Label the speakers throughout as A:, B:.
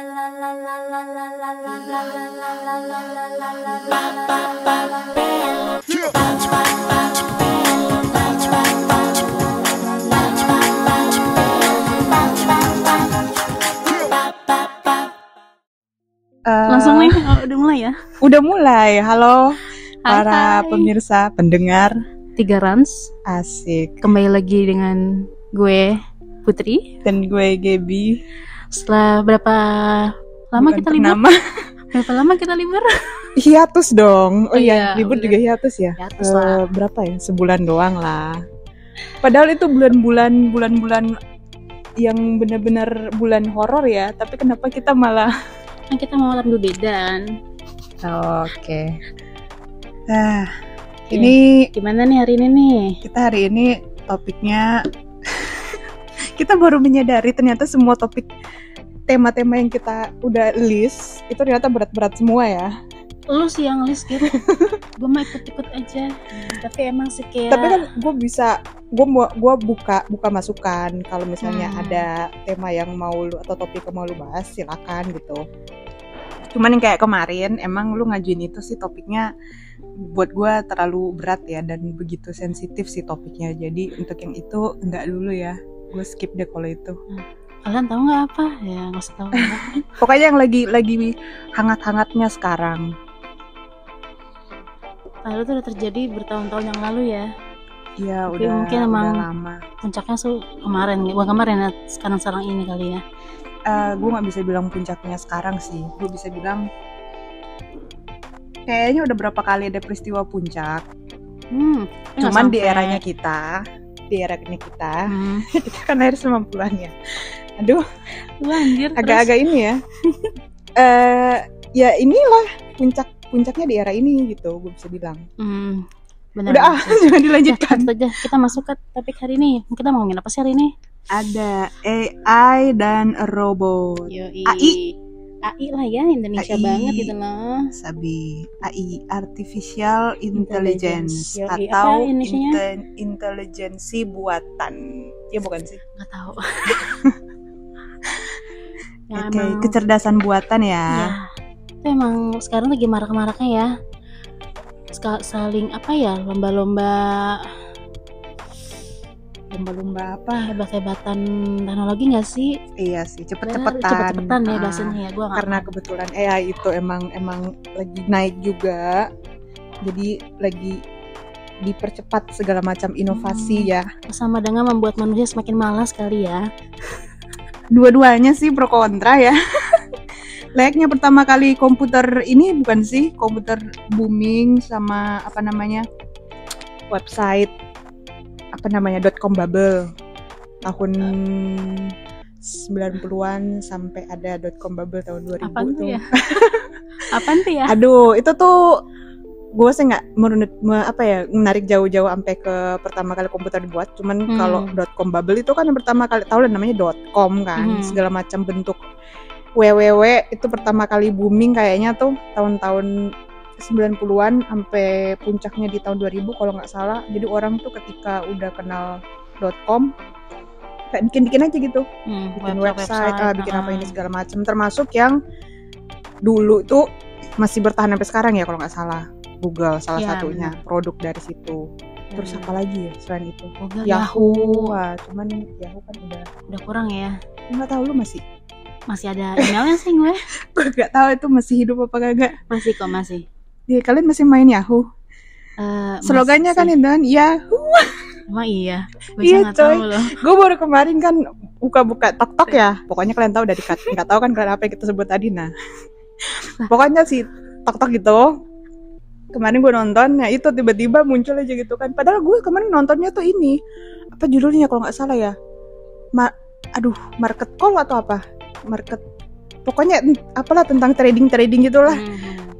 A: Langsung nih, udah mulai ya?
B: Udah mulai, halo para
A: Hai.
B: pemirsa, pendengar.
A: 3 Rans,
B: Asik.
A: kembali lagi dengan gue Putri.
B: Dan gue Gaby.
A: Setelah berapa lama
B: Bukan
A: kita libur?
B: ternama.
A: Berapa lama kita libur?
B: Hiatus dong. Oh iya, libur
A: udah.
B: juga hiatus ya.
A: Hiatus lah.
B: Berapa ya? Sebulan doang lah. Padahal itu bulan-bulan yang benar-benar bulan horor ya. Tapi kenapa kita malah?
A: Kan kita mau malam berbeda.
B: Oke. Nah, ini
A: Gimana nih hari ini nih?
B: kita hari ini topiknya kita baru menyadari ternyata semua topik tema-tema yang kita udah list itu ternyata berat-berat semua ya.
A: Lu sih yang list gitu. Gue mah ikut-ikut aja. Tapi emang sih kayak.
B: Tapi kan gue buka masukan kalau misalnya ada tema yang mau lu atau topik yang mau lu bahas silakan gitu. Cuman yang kayak kemarin emang lu ngajuin itu sih topiknya buat gue terlalu berat ya dan begitu sensitif sih topiknya. Jadi untuk yang itu enggak dulu ya. Gue skip deh kalau itu.
A: Kalian tahu nggak apa? Ya nggak usah tahu.
B: Pokoknya yang lagi hangat-hangatnya sekarang.
A: Lalu itu udah terjadi bertahun-tahun yang lalu ya.
B: Iya,
A: Tapi
B: udah
A: mungkin emang
B: lama.
A: Puncaknya kemarin, bukan kemarin ya, sekarang ini kali ya.
B: Gue nggak bisa bilang puncaknya sekarang sih. Gue bisa bilang kayaknya udah berapa kali ada peristiwa puncak. Cuman di eranya kita, kita kan lahir 90-an ya. Aduh,
A: anjir,
B: agak-agak ini ya. Ya inilah puncaknya di era ini gitu, gue bisa bilang.
A: Benar.
B: Udah jangan dilanjutkan.
A: Ya, kita masuk ke topik hari ini. Kita mau ngomongin apa sih hari ini?
B: Ada AI dan robot.
A: Yoi.
B: AI
A: lah ya, Indonesia
B: AI.
A: banget gitu loh.
B: Sabi, AI Artificial Intelligence
A: Yoi.
B: atau
A: Apa Indonesianya?
B: intelijensi buatan. Ya bukan sih.
A: Nggak tahu.
B: Oke, kecerdasan buatan ya.
A: Ya, itu emang sekarang lagi marak-maraknya ya. Saling apa ya, lomba-lomba
B: apa?
A: Hebat-hebatan teknologi nggak sih?
B: Iya sih, cepet-cepetan
A: ya bahasanya ya. Gua
B: karena kebetulan AI itu emang lagi naik juga. Jadi lagi dipercepat segala macam inovasi ya.
A: Sama dengan membuat manusia semakin malas kali ya.
B: Dua-duanya sih pro kontra ya. Layaknya pertama kali komputer ini bukan sih, komputer booming sama website .com bubble tahun 90-an sampai ada .com bubble tahun 2000.
A: Apaan tuh
B: tuh.
A: ya? Apaan tuh ya?
B: Aduh, itu tuh gue sih nggak menarik jauh-jauh sampai ke pertama kali komputer dibuat. Cuman kalau .com bubble itu kan yang pertama kali tahu dan namanya .com kan, segala macam bentuk www itu pertama kali booming kayaknya tuh tahun-tahun 90-an sampai puncaknya di tahun 2000 kalau nggak salah. Jadi orang tuh ketika udah kenal .com kayak bikin aja gitu, bikin website bikin apa ini segala macam. Termasuk yang dulu tuh masih bertahan sampai sekarang ya kalau nggak salah, Google salah satunya produk dari situ. Terus apa lagi ya selain itu?
A: Google,
B: Yahoo. Wah, cuman Yahoo kan udah
A: kurang ya.
B: Nggak tahu lu masih
A: ada emailnya sih gue.
B: Gue nggak tahu itu masih hidup apa kagak.
A: Masih kok, masih.
B: Ya, kalian masih main Yahoo? Slogannya kan itu kan Yahoo.
A: Emang iya. Gue
B: iya
A: nggak tahu loh.
B: Gue baru kemarin kan buka TokTok ya. Pokoknya kalian tahu dari nggak tahu kan kenapa yang kita sebut tadi. Nah, pokoknya si TokTok gitu. Kemarin gue nonton, ya itu tiba-tiba muncul aja gitu kan. Padahal gue kemarin nontonnya tuh ini apa judulnya kalau nggak salah ya. Market call atau apa? Pokoknya apalah tentang trading gitulah.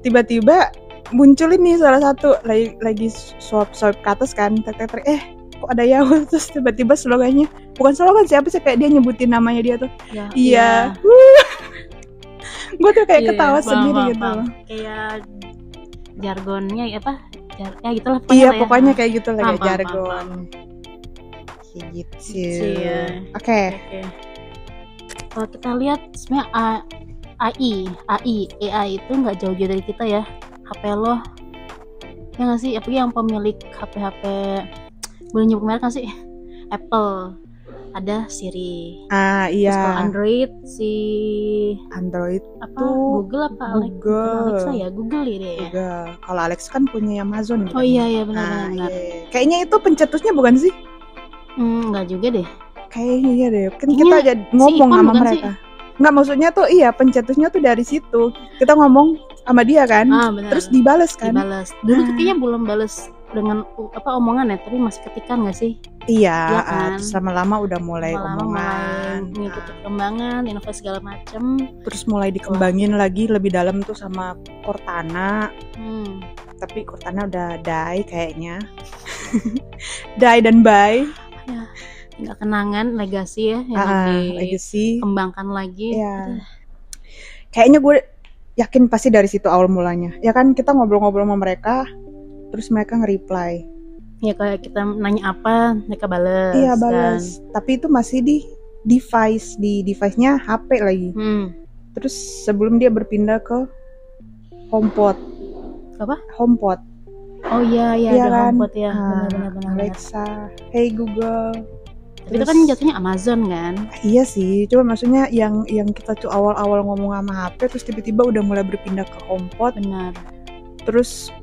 B: Tiba-tiba muncul ini salah satu lagi swipe ke atas kan, kok ada Yahoo, terus tiba-tiba slogannya bukan slogan siapa sih, kayak dia nyebutin namanya dia tuh. Iya. Gue tuh kayak ketawa sendiri gitu.
A: Kayak jargonnya apa? Ya gitulah
B: pokoknya. Iya, pokoknya kayak gitu lah, kayak jargon. Kayak gitu. Oke.
A: Kalau kita lihat sebenarnya AI itu nggak jauh-jauh dari kita ya. HP lo, ya nggak sih? Apalagi yang pemilik HP boleh nyebut merek nggak sih? Apple ada Siri. Terus kalau
B: Iya.
A: Android si
B: Android
A: apa?
B: tuh
A: Google apa?
B: Google.
A: Alexa ya? Google ya dia ya.
B: Google. Kalau Alex kan punya Amazon.
A: Oh iya benar.
B: Iya. Kayaknya itu pencetusnya bukan sih?
A: Nggak juga deh.
B: Kayaknya iya deh. Kan
A: Kayaknya
B: kita jadi ngomong
A: Ipon
B: sama
A: bukan
B: mereka. Nggak, maksudnya tuh iya pencetusnya tuh dari situ. Kita ngomong sama dia kan.
A: Benar.
B: Terus dibales kan?
A: Dibales. Dulu tuh kayaknya belum bales dengan omongan ya, tapi masih ketikan nggak sih?
B: Iya,
A: Iya kan?
B: terus lama-lama udah mulai
A: Lama-lama
B: omongan.
A: mulai mengikuti perkembangan, inovasi segala macem.
B: Terus mulai dikembangin lagi lebih dalam tuh sama Cortana. Tapi Cortana udah die kayaknya. Die dan bye.
A: Ya, tinggal kenangan, legasi ya yang
B: Legacy.
A: dikembangkan lagi.
B: Iya. Kayaknya gue yakin pasti dari situ awal mulanya. Ya kan kita ngobrol-ngobrol sama mereka, terus mereka nge-reply.
A: Ya kayak kita nanya apa, mereka bales.
B: Iya balas. Tapi itu masih di device-nya HP lagi. Terus sebelum dia berpindah ke HomePod.
A: Apa?
B: HomePod.
A: Oh iya ada
B: kan?
A: HomePod ya. Benar.
B: Alexa, hey Google.
A: Tapi itu kan jatuhnya Amazon kan?
B: Iya sih, cuma maksudnya yang kita tuh awal-awal ngomong sama HP terus tiba-tiba udah mulai berpindah ke HomePod.
A: Benar.
B: Terus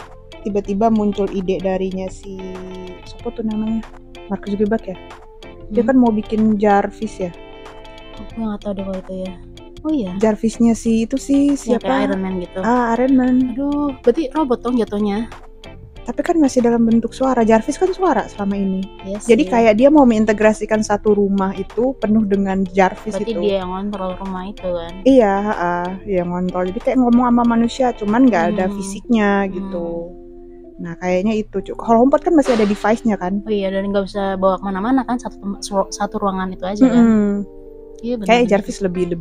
B: tiba-tiba muncul ide darinya si siapa tuh namanya? Mark Zuckerberg ya? Dia kan mau bikin Jarvis ya?
A: Aku nggak tahu deh kalau itu ya. Oh iya.
B: Jarvisnya si itu sih
A: Ya,
B: siapa?
A: kayak Iron Man gitu.
B: Iron Man.
A: Aduh, berarti robot dong jatuhnya.
B: Tapi kan masih dalam bentuk suara. Jarvis kan suara selama ini.
A: Yes,
B: jadi kayak dia mau mengintegrasikan satu rumah itu penuh dengan Jarvis.
A: Berarti
B: itu.
A: dia yang ngontrol rumah itu kan?
B: Iya, yang ngontrol. Jadi kayak ngomong sama manusia, cuman nggak ada fisiknya gitu. Nah kayaknya itu. Kalau HomePod kan masih ada device-nya kan?
A: Oh iya, dan nggak bisa bawa kemana-mana kan, satu ruangan itu aja kan? Iya benar.
B: Kayak Jarvis lebih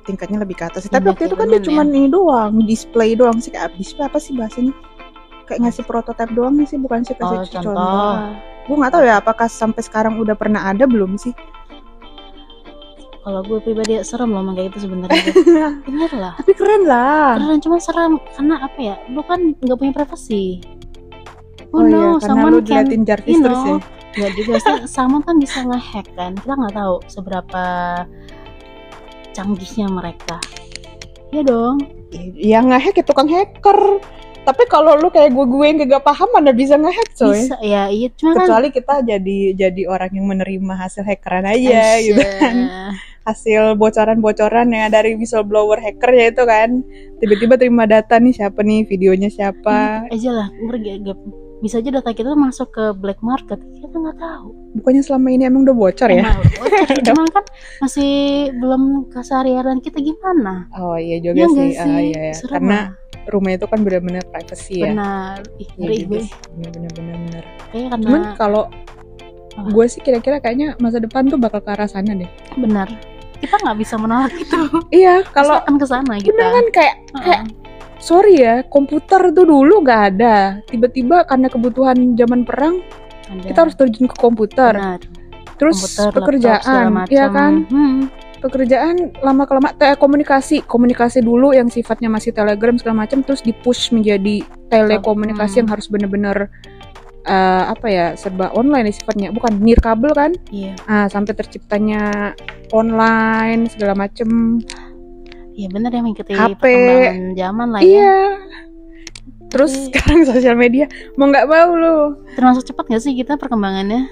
B: tingkatnya lebih ke atas. Tapi waktu itu kan dia cuma ini doang, display doang sih. Kayak display apa sih bahasanya? Kayak ngasih prototipe doang sih, bukan sih kasih contoh. Gue nggak tahu ya apakah sampai sekarang udah pernah ada belum sih.
A: Kalau gue pribadi serem loh kayak itu sebenarnya. Bener lah.
B: Tapi keren lah.
A: Keren, cuma serem karena apa ya? Lu kan nggak punya privasi.
B: Iya, karena lu diliatin Jarvis terus ya.
A: Nggak juga sih. Someone kan bisa nge-hack kan. Kita nggak tahu seberapa canggihnya mereka. Iya dong.
B: Yang nge-hack ya tukang hacker. Tapi kalau lu kayak gue yang gak paham mana bisa nge-hack coy.
A: Bisa ya, iya cuma
B: kecuali kita jadi orang yang menerima hasil hackeran aja gitu kan. Hasil bocoran-bocoran ya dari whistleblower hacker ya itu kan. Tiba-tiba terima data nih siapa nih, videonya siapa.
A: Aja lah, bisa aja data kita masuk ke black market, kita nggak tahu.
B: Bukannya selama ini emang udah bocor ya?
A: Cuman kan masih belum keseharian kita gimana.
B: Oh iya juga ya sih. Iya. Karena rumah itu kan benar-benar privacy ya.
A: Benar. Ngeri gue.
B: Benar.
A: Karena
B: cuman kalau gue sih kira-kira kayaknya masa depan tuh bakal ke arah sana deh.
A: Benar. Kita nggak bisa menolak itu.
B: Iya, kalau
A: akan ke sana kita.
B: Benar kan kayak sorry ya, komputer tuh dulu nggak ada. Tiba-tiba karena kebutuhan zaman perang, kita harus terjun ke komputer.
A: Benar.
B: Terus komputer, pekerjaan, ya kan? Pekerjaan lama-kelamaan komunikasi dulu yang sifatnya masih telegram segala macam, terus di-push menjadi telekomunikasi yang harus benar-benar serba online sifatnya, bukan nirkabel kan?
A: Iya.
B: Sampai terciptanya online segala macam.
A: Iya benar ya, mengikuti
B: HP,
A: perkembangan zaman lah ya.
B: Iya. Terus sekarang sosial media mau nggak mau lu.
A: Termasuk cepat nggak sih kita perkembangannya?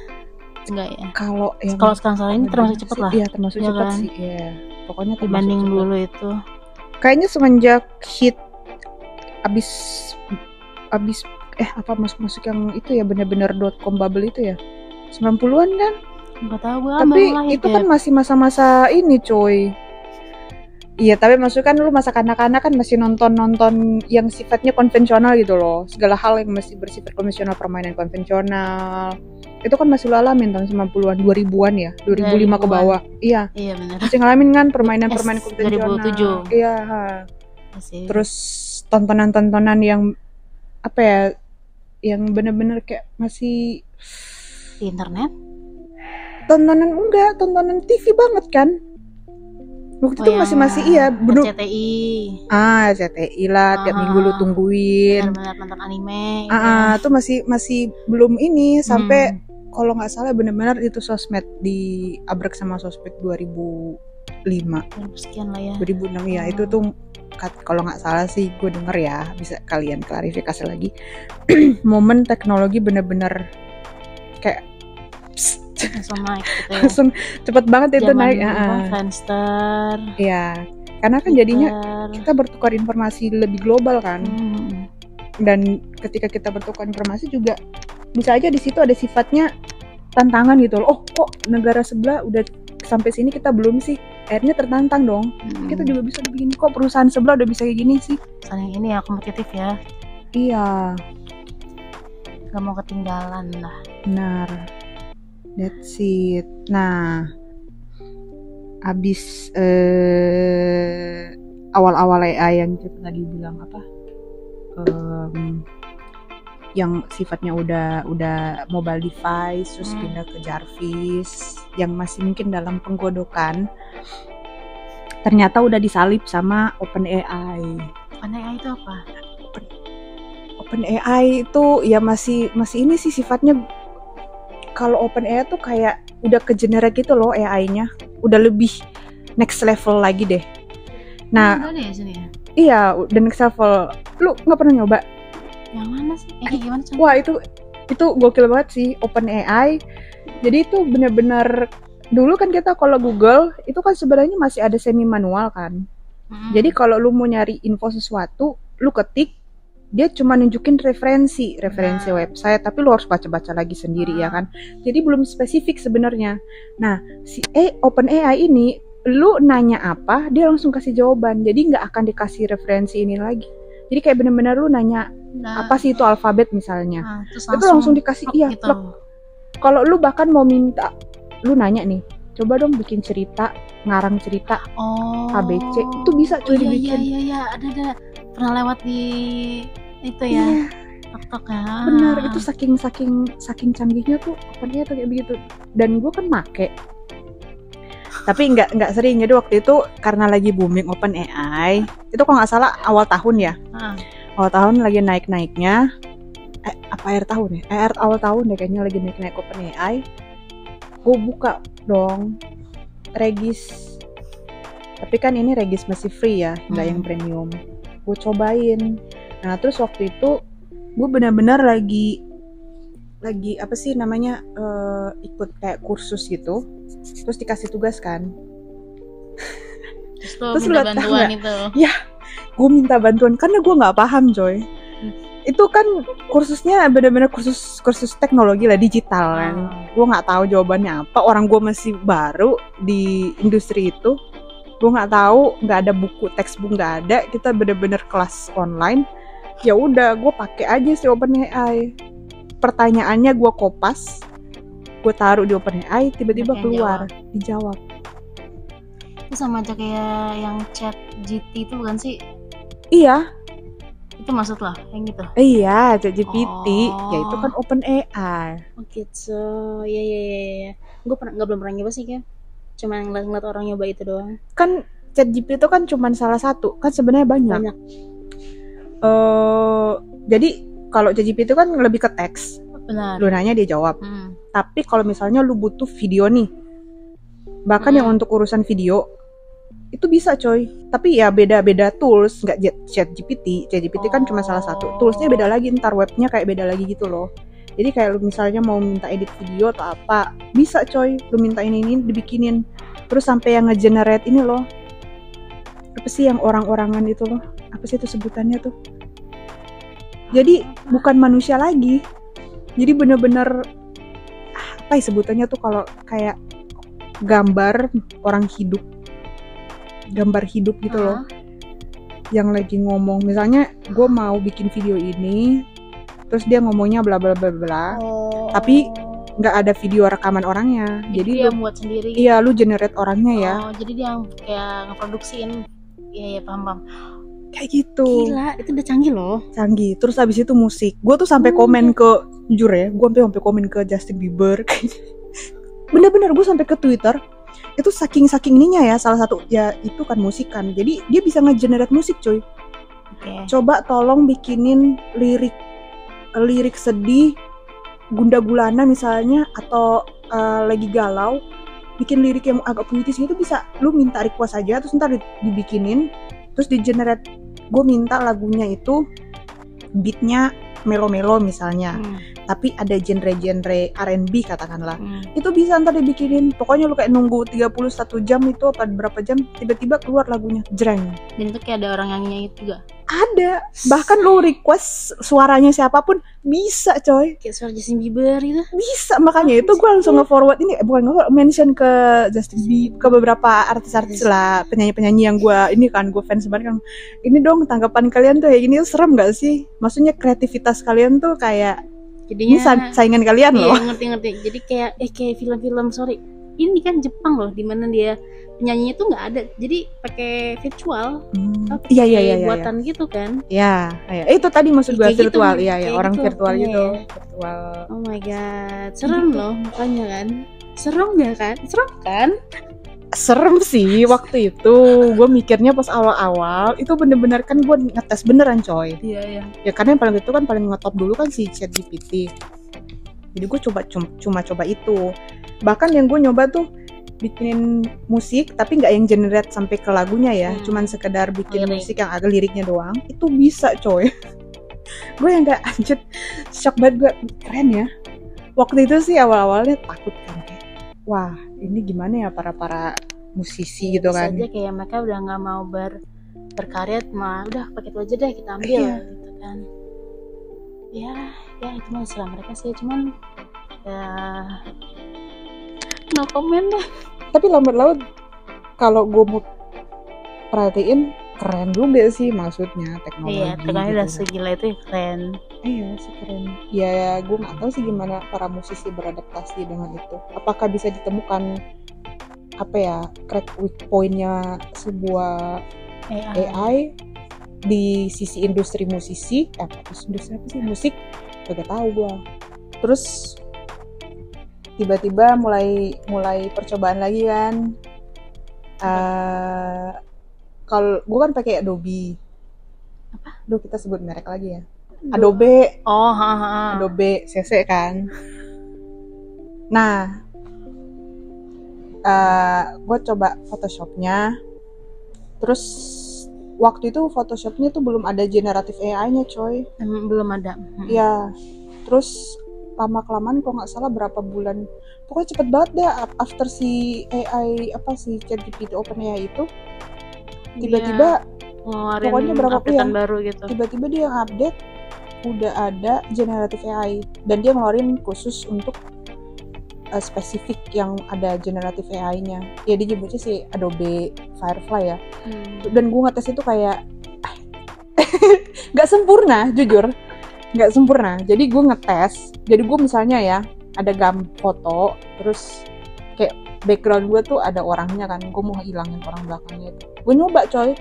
A: Enggak ya.
B: Kalau
A: sekarang ini termasuk cepat lah.
B: Iya termasuk
A: ya
B: cepat
A: kan?
B: sih. Iya. Pokoknya
A: dibanding dulu itu.
B: Kayaknya semenjak hit abis masuk yang itu ya benar-benar .com bubble itu ya 90-an kan?
A: Nggak tahu gue.
B: Tapi itu kan masih masa-masa ini coy. Iya, tapi maksudnya kan lu masa kanak-kanak kan masih nonton yang sifatnya konvensional gitu loh. Segala hal yang masih bersifat konvensional, permainan konvensional. Itu kan masih lu alamin tahun 90-an, 2000-an ya, 2005 ke bawah. Iya. Iya benar. Masih ngalamin kan permainan konvensional.
A: 2007.
B: Iya. Masih. Terus tontonan yang apa ya? Yang benar-benar kayak masih
A: di internet?
B: Tontonan TV banget kan? Waktu itu masih iya, bener.
A: RCTI.
B: RCTI lah, tiap minggu lu tungguin.
A: Benar-benar nonton anime.
B: Tuh masih belum ini sampai kalau nggak salah benar-benar itu sosmed diabrek sama sosmed 2005.
A: 2000 sekian lah ya.
B: 2006 ya, itu tuh kalau nggak salah sih gue denger ya, bisa kalian klarifikasi lagi. Momen teknologi benar-benar kayak
A: langsung naik gitu ya.
B: Langsung cepet banget itu naik.
A: Friendster.
B: Iya, karena kan jadinya kita bertukar informasi lebih global kan. Dan ketika kita bertukar informasi juga bisa aja di situ ada sifatnya tantangan gitu loh. Oh, kok negara sebelah udah sampai sini kita belum sih? Akhirnya tertantang dong. Kita juga bisa begini, kok perusahaan sebelah udah bisa kayak gini sih.
A: Saling ini ya, kompetitif ya.
B: Iya.
A: Gak mau ketinggalan lah.
B: Benar. That's it. Nah, abis awal-awal AI yang kita tadi bilang apa? Yang sifatnya udah mobile device, terus pindah ke Jarvis, yang masih mungkin dalam penggodokan, ternyata udah disalip sama OpenAI.
A: OpenAI itu apa?
B: OpenAI itu ya masih ini sih sifatnya. Kalau OpenAI tuh kayak udah ke generate gitu loh AI-nya, udah lebih next level lagi deh. Nah,
A: ada ya sini ya?
B: Iya, udah next level. Lu nggak pernah nyoba?
A: Yang mana sih? Kayak gimana sih?
B: Wah, itu gokil banget sih OpenAI. Jadi itu benar-benar dulu kan kita kalau Google itu kan sebenarnya masih ada semi manual kan. Jadi kalau lu mau nyari info sesuatu, lu ketik, dia cuma nunjukin referensi website, tapi lu harus baca-baca lagi sendiri ya kan. Jadi belum spesifik sebenarnya. Nah, si OpenAI ini lu nanya apa, dia langsung kasih jawaban. Jadi nggak akan dikasih referensi ini lagi. Jadi kayak benar-benar lu nanya apa sih itu alfabet misalnya, itu langsung dikasih gitu. Kalau lu bahkan mau minta, lu nanya nih, coba dong bikin cerita, ngarang cerita ABC, itu bisa cuy dibikin.
A: Iya, ada pernah lewat di itu ya. TikTok ya.
B: Benar, itu saking canggihnya tuh OpenAI tuh kayak begitu. Dan gue kan make. Tapi nggak sering. Jadi waktu itu karena lagi booming OpenAI, itu kalau nggak salah awal tahun ya. Awal tahun lagi naik-naiknya. Akhir tahun ya? Awal tahun deh kayaknya lagi naik-naik OpenAI. Gue buka dong Regis. Tapi kan ini Regis masih free ya, nggak yang premium. Gue cobain. Nah terus waktu itu gue benar-benar lagi apa sih namanya, ikut kayak kursus gitu, terus dikasih tugas kan.
A: Terus minta bantuan itu.
B: Ya, gue minta bantuan karena gue nggak paham coy. Itu kan kursusnya benar-benar kursus teknologi lah, digital kan. Gue nggak tahu jawabannya apa. Orang gue masih baru di industri itu. Gue nggak tahu, nggak ada buku textbook, nggak ada. Kita benar-benar kelas online. Ya udah, gue pakai aja si OpenAI. Pertanyaannya gue kopas, gue taruh di OpenAI, tiba-tiba keluar, dijawab.
A: Itu sama aja kayak yang ChatGPT itu bukan sih?
B: Iya.
A: Itu maksud lah, yang gitu?
B: Iya, ChatGPT, ya itu kan OpenAI.
A: Gitu, iya. Gue belum pernah nyoba sih kan, cuma ngeliat orang nyoba itu doang.
B: Kan ChatGPT itu kan cuma salah satu, kan sebenarnya banyak. Jadi kalau ChatGPT itu kan lebih ke teks.
A: Benar.
B: Lu nanya dia jawab. Tapi kalau misalnya lu butuh video nih, bahkan yang untuk urusan video itu bisa coy. Tapi ya beda-beda tools, nggak ChatGPT. ChatGPT kan cuma salah satu. Toolsnya beda lagi, ntar webnya kayak beda lagi gitu loh. Jadi kayak lu misalnya mau minta edit video atau apa, bisa coy. Lu minta ini dibikinin. Terus sampai yang nge-generate ini loh. Apa sih yang orang-orangan itu loh? Apa sih itu sebutannya tuh? Jadi bukan manusia lagi. Jadi bener-bener apa ya sebutannya tuh kalau kayak gambar orang hidup. Gambar hidup gitu loh. Yang lagi ngomong, misalnya gue mau bikin video ini, terus dia ngomongnya bla bla bla bla. Tapi nggak ada video rekaman orangnya. Jadi
A: dia buat sendiri.
B: Iya, lu generate orangnya ya.
A: Jadi dia kayak ngeproduksiin. Iya, paham.
B: Kayak gitu.
A: Gila, itu udah canggih loh.
B: Canggih. Terus habis itu musik. Gue tuh sampai komen ke, jujur ya, gue sampai komen ke Justin Bieber. Bener-bener gue sampai ke Twitter. itu saking ininya ya, salah satu ya itu kan musik kan, jadi dia bisa nge-generate musik coy. Coba tolong bikinin lirik sedih, gundah gulana misalnya, atau lagi galau, bikin lirik yang agak puitis gitu, bisa lu minta request aja, terus ntar dibikinin, terus di generate. Gue minta lagunya itu beatnya melo-melo misalnya, tapi ada genre R&B katakanlah, itu bisa ntar dibikinin. Pokoknya lu kayak nunggu 31 jam itu apa berapa jam, tiba-tiba keluar lagunya, jreng.
A: Dan itu kayak ada orang yang nyanyi juga?
B: Ada, bahkan lu request suaranya siapapun bisa coy,
A: kayak suara Justin Bieber gitu
B: bisa. Makanya itu gue langsung nge-forward ini, mention ke Justin Bieber, ke beberapa artis-artis lah, penyanyi-penyanyi yang gue ini kan, gue fans banget kan. Ini dong tanggapan kalian tuh kayak gini, serem gak sih? Maksudnya kreativitas kalian tuh kayak jadinya ini saingan kalian loh.
A: Iya, ngerti. Jadi kayak film-film, sorry, ini kan Jepang loh, dimana dia penyanyinya tuh nggak ada, jadi pakai virtual.
B: Iya
A: buatan gitu kan.
B: Iya, itu tadi maksud gue virtual. Iya, orang gitu, virtual gitu. Virtual.
A: Oh my god, serem loh makanya kan. Serem kan?
B: Serem sih waktu itu. Gue mikirnya pas awal-awal itu bener-bener kan gue ngetes beneran coy.
A: Iya.
B: Ya karena yang paling itu kan paling ngetop dulu kan si ChatGPT. Jadi gue cuma coba itu. Bahkan yang gue nyoba tuh bikinin musik tapi nggak yang generate sampai ke lagunya ya, cuman sekedar bikin musik yang agak liriknya doang, itu bisa coy. Gue yang nggak, anjir, shock banget gue, keren ya. Waktu itu sih awal-awalnya takut kan, kayak wah ini gimana ya para musisi gitu kan.
A: Bisa aja kayak mereka udah nggak mau berkarya, malah udah pakai itu aja deh kita ambil gitu kan. Ya itu masalah mereka sih, cuman ya no comment deh.
B: Tapi lambat laut kalau gue mau perhatiin keren juga sih, maksudnya teknologi.
A: Iya, teknologi udah segila itu ya, keren.
B: Iya sih keren. Ya gue nggak tahu sih gimana para musisi beradaptasi dengan itu. Apakah bisa ditemukan crack weak point-nya sebuah AI di sisi industri musisi? Industri apa sih musik? Gak tahu gue. Terus tiba-tiba mulai percobaan lagi kan. Kalau gue kan pakai Adobe. Duh, kita sebut merek lagi ya. Adobe. Adobe CC kan. Nah, gue coba Photoshopnya. Terus waktu itu Photoshopnya tuh belum ada generatif AI-nya coy.
A: Belum ada.
B: Iya. Terus lama-kelamaan kalau nggak salah berapa bulan, pokoknya cepet banget deh after si AI si ChatGPT OpenAI itu tiba-tiba pokoknya berapa bulan
A: baru gitu,
B: tiba-tiba dia update udah ada generative AI dan dia ngeluarin khusus untuk spesifik yang ada generative AI-nya. Ya dia nyebutnya si Adobe Firefly ya. Dan gue ngetes itu kayak nggak sempurna, jujur nggak sempurna. Jadi gue ngetes, jadi gue misalnya ya ada foto, terus kayak background gue tuh ada orangnya kan, gue mau hilangin orang belakangnya itu. Gue nyoba coy,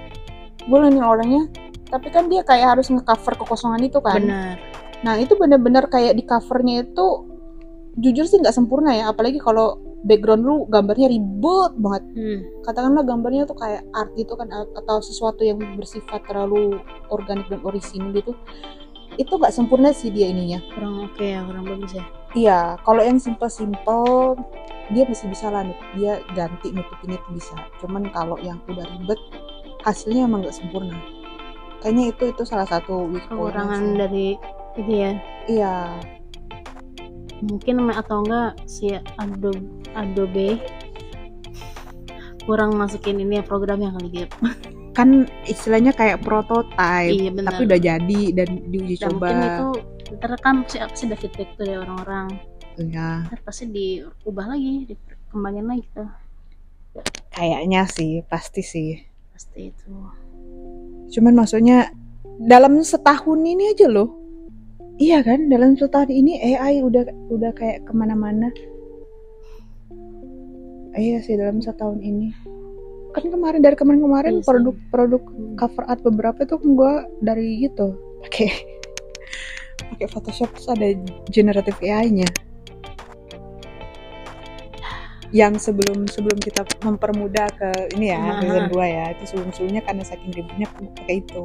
B: gue hilangin orangnya, tapi kan dia kayak harus nge-cover kekosongan itu kan.
A: Benar.
B: Nah itu benar-benar kayak di covernya itu jujur sih nggak sempurna ya, apalagi kalau background lu gambarnya ribet banget. Katakanlah gambarnya tuh kayak art gitu kan, atau sesuatu yang bersifat terlalu organik dan orisinil gitu. Itu nggak sempurna sih dia ininya.
A: Kurang oke ya, kurang bagus ya.
B: Iya, kalau yang simple dia masih bisa lah, dia ganti nutupin itu bisa. Cuman kalau yang udah ribet, hasilnya emang nggak sempurna. Kayaknya itu salah satu
A: kekurangan dari itu ya.
B: Iya.
A: Mungkin atau enggak si Adobe kurang masukin ini program yang kali gitu.
B: Kan istilahnya kayak prototype, tapi udah jadi dan diuji coba.
A: Mungkin itu ntar kan pasti ada feedback tuh dari orang-orang.
B: Iya.
A: Ntar pasti diubah lagi, dikembangin lagi tuh.
B: Kayaknya sih, pasti sih.
A: Pasti itu.
B: Cuman maksudnya dalam setahun ini aja loh. Iya kan, dalam setahun ini AI udah kayak kemana-mana. Iya sih, dalam setahun ini. Kan dari kemarin produk cover art beberapa tuh gue dari itu pakai Photoshop, terus ada generative AI-nya. Yang sebelum kita mempermudah ke ini ya, season 2 ya, itu sebelumnya karena saking ribetnya pakai itu.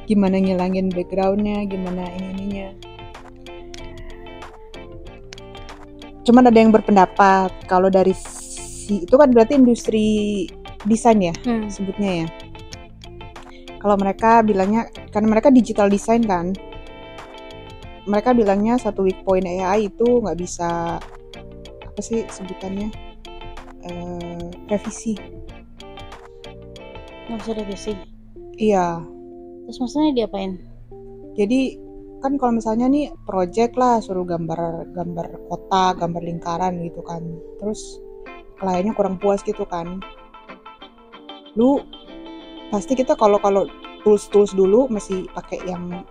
B: Gimana ngilangin backgroundnya, gimana ininya. Cuman ada yang berpendapat kalau dari itu kan berarti industri desain ya, sebutnya ya. Kalau mereka bilangnya, karena mereka digital design kan, mereka bilangnya satu weak point AI itu nggak bisa, apa sih sebutannya, revisi.
A: Nggak bisa revisi?
B: Iya.
A: Terus maksudnya diapain?
B: Jadi kan kalau misalnya nih project lah, suruh gambar kota, gambar lingkaran gitu kan, terus kliennya kurang puas gitu kan, lu pasti kita kalau tools dulu masih pakai yang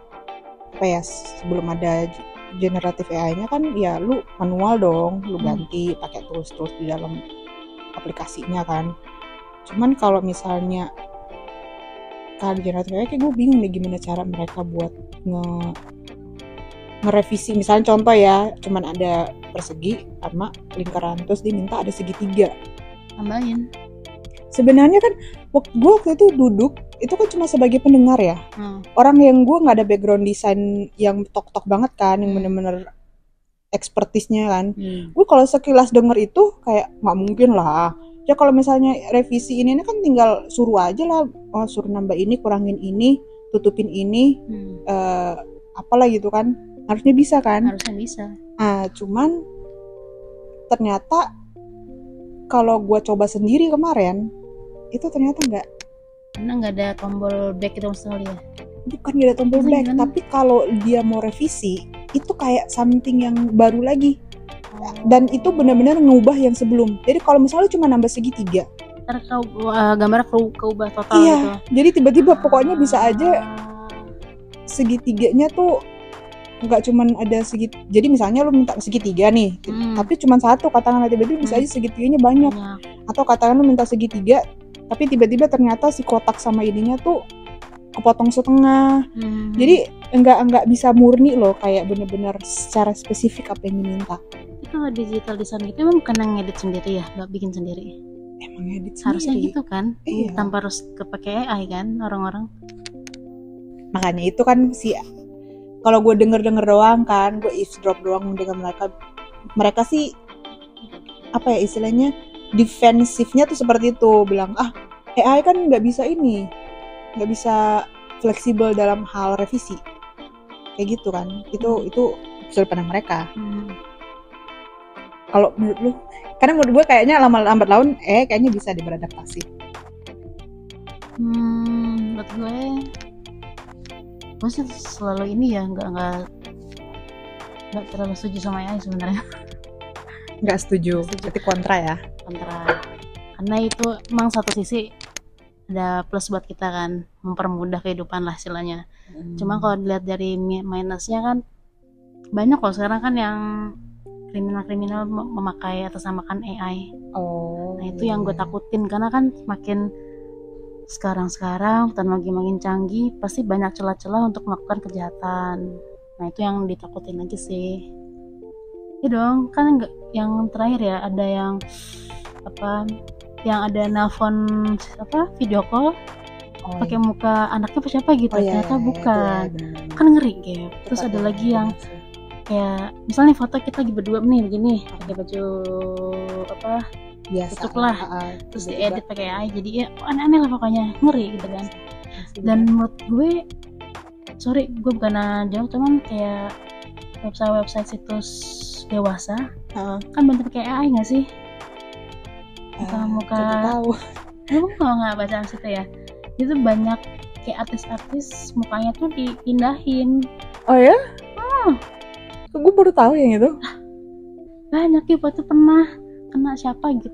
B: apa ya, sebelum ada generatif AI-nya kan ya lu manual dong, lu ganti pakai tools di dalam aplikasinya kan. Cuman kalau misalnya kalau generatif AI kayak gue bingung nih gimana cara mereka buat ngerevisi. Misalnya contoh ya, cuman ada persegi sama lingkaran, terus dia minta ada segitiga,
A: tambahin.
B: Sebenarnya kan waktu itu duduk itu kan cuma sebagai pendengar ya, orang yang gue nggak ada background desain yang tok banget kan, yang bener-bener expertise-nya kan. Gue kalau sekilas denger itu kayak nggak mungkin lah ya, kalau misalnya revisi ini kan tinggal suruh aja lah, suruh nambah ini, kurangin ini, tutupin ini, apalah gitu kan, harusnya bisa kan.
A: Harusnya bisa.
B: Cuman ternyata kalau gue coba sendiri kemarin itu ternyata enggak.
A: Karena nggak ada tombol back itu sekali ya?
B: Bukan nggak ada tombol back, tapi kalau dia mau revisi itu kayak something yang baru lagi. Dan itu benar-benar ngubah yang sebelum. Jadi kalau misalnya cuma nambah segitiga,
A: ntar gambarnya keubah total
B: iya,
A: gitu.
B: Jadi tiba-tiba pokoknya bisa aja segitiganya tuh nggak cuman ada jadi misalnya lu minta segitiga nih, tapi cuma satu, katakanlah tiba-tiba bisa aja segitiganya banyak. Atau katakan lu minta segitiga tapi tiba-tiba ternyata si kotak sama ininya tuh kepotong setengah. Jadi enggak bisa murni loh, kayak bener-bener secara spesifik apa yang diminta.
A: Kalau digital design gitu emang bukan yang ngedit sendiri ya, nggak bikin sendiri?
B: Emang ngedit sendiri?
A: Harusnya gitu kan?
B: Iya.
A: Tanpa harus kepake AI kan orang-orang.
B: Makanya itu kan sih, kalau gue denger doang kan, gue eavesdrop doang dengan mereka sih apa ya istilahnya, defensifnya tuh seperti itu, bilang AI kan nggak bisa fleksibel dalam hal revisi kayak gitu kan. Itu sudut pandang mereka. Kalau menurut lu, karena menurut gue kayaknya lambat laun kayaknya bisa beradaptasi.
A: Menurut gue sih selalu ini ya, nggak terlalu setuju sama AI sebenarnya.
B: Nggak setuju, berarti kontra ya?
A: Kontra, karena itu emang satu sisi ada plus buat kita kan, mempermudah kehidupan lah istilahnya. Cuma kalau dilihat dari minusnya kan banyak kok sekarang kan yang kriminal memakai atas namakan AI. Nah itu yang gue takutin, karena kan makin sekarang teknologi makin canggih, pasti banyak celah-celah untuk melakukan kejahatan. Nah itu yang ditakutin aja sih. Ya dong, kan enggak, yang terakhir ya ada yang ada nelpon video call pakai muka anaknya siapa gitu, ternyata bukan. Kan ngeri gitu. Terus ada lagi yang kayak misalnya foto kita lagi berdua nih begini pakai baju biasa tutup lah, terus diedit pakai AI, jadi ya aneh-aneh lah pokoknya, ngeri gitu kan. Dan menurut gue, sorry gue bukan jauh, cuman kayak website situs dewasa kan bantu pakai AI nggak sih? Muka
B: tahu.
A: Lu kalau nggak baca situ ya, itu banyak kayak artis-artis mukanya tuh dipindahin.
B: Oh ya? Gue baru tahu yang itu.
A: Banyak ya, tuh pernah kena siapa gitu.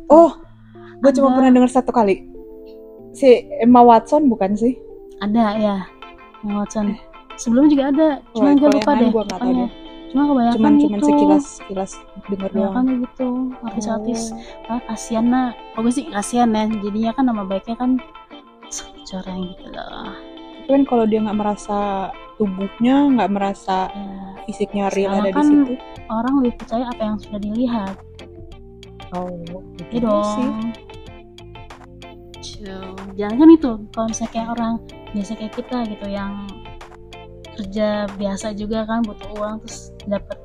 B: Gue cuma pernah dengar satu kali. Si Emma Watson bukan sih?
A: Ada ya, Emma Watson. Sebelumnya juga ada, cuma gue lupa deh. Cuma kebanyakan
B: cuman sekilas dengar doang.
A: Kan gitu, artis-artis. Kasian lah. Gue sih kasian ya. Jadinya kan nama baiknya kan coreng gitu loh.
B: Tapi kan kalau dia nggak merasa tubuhnya, nggak merasa fisiknya real ada di situ.
A: Orang lebih percaya apa yang sudah dilihat.
B: Oh,
A: Iya
B: gitu
A: dong.
B: sih.
A: Jangan kan itu kalau misalnya kayak orang biasa kayak kita gitu yang kerja biasa juga kan butuh uang terus dapat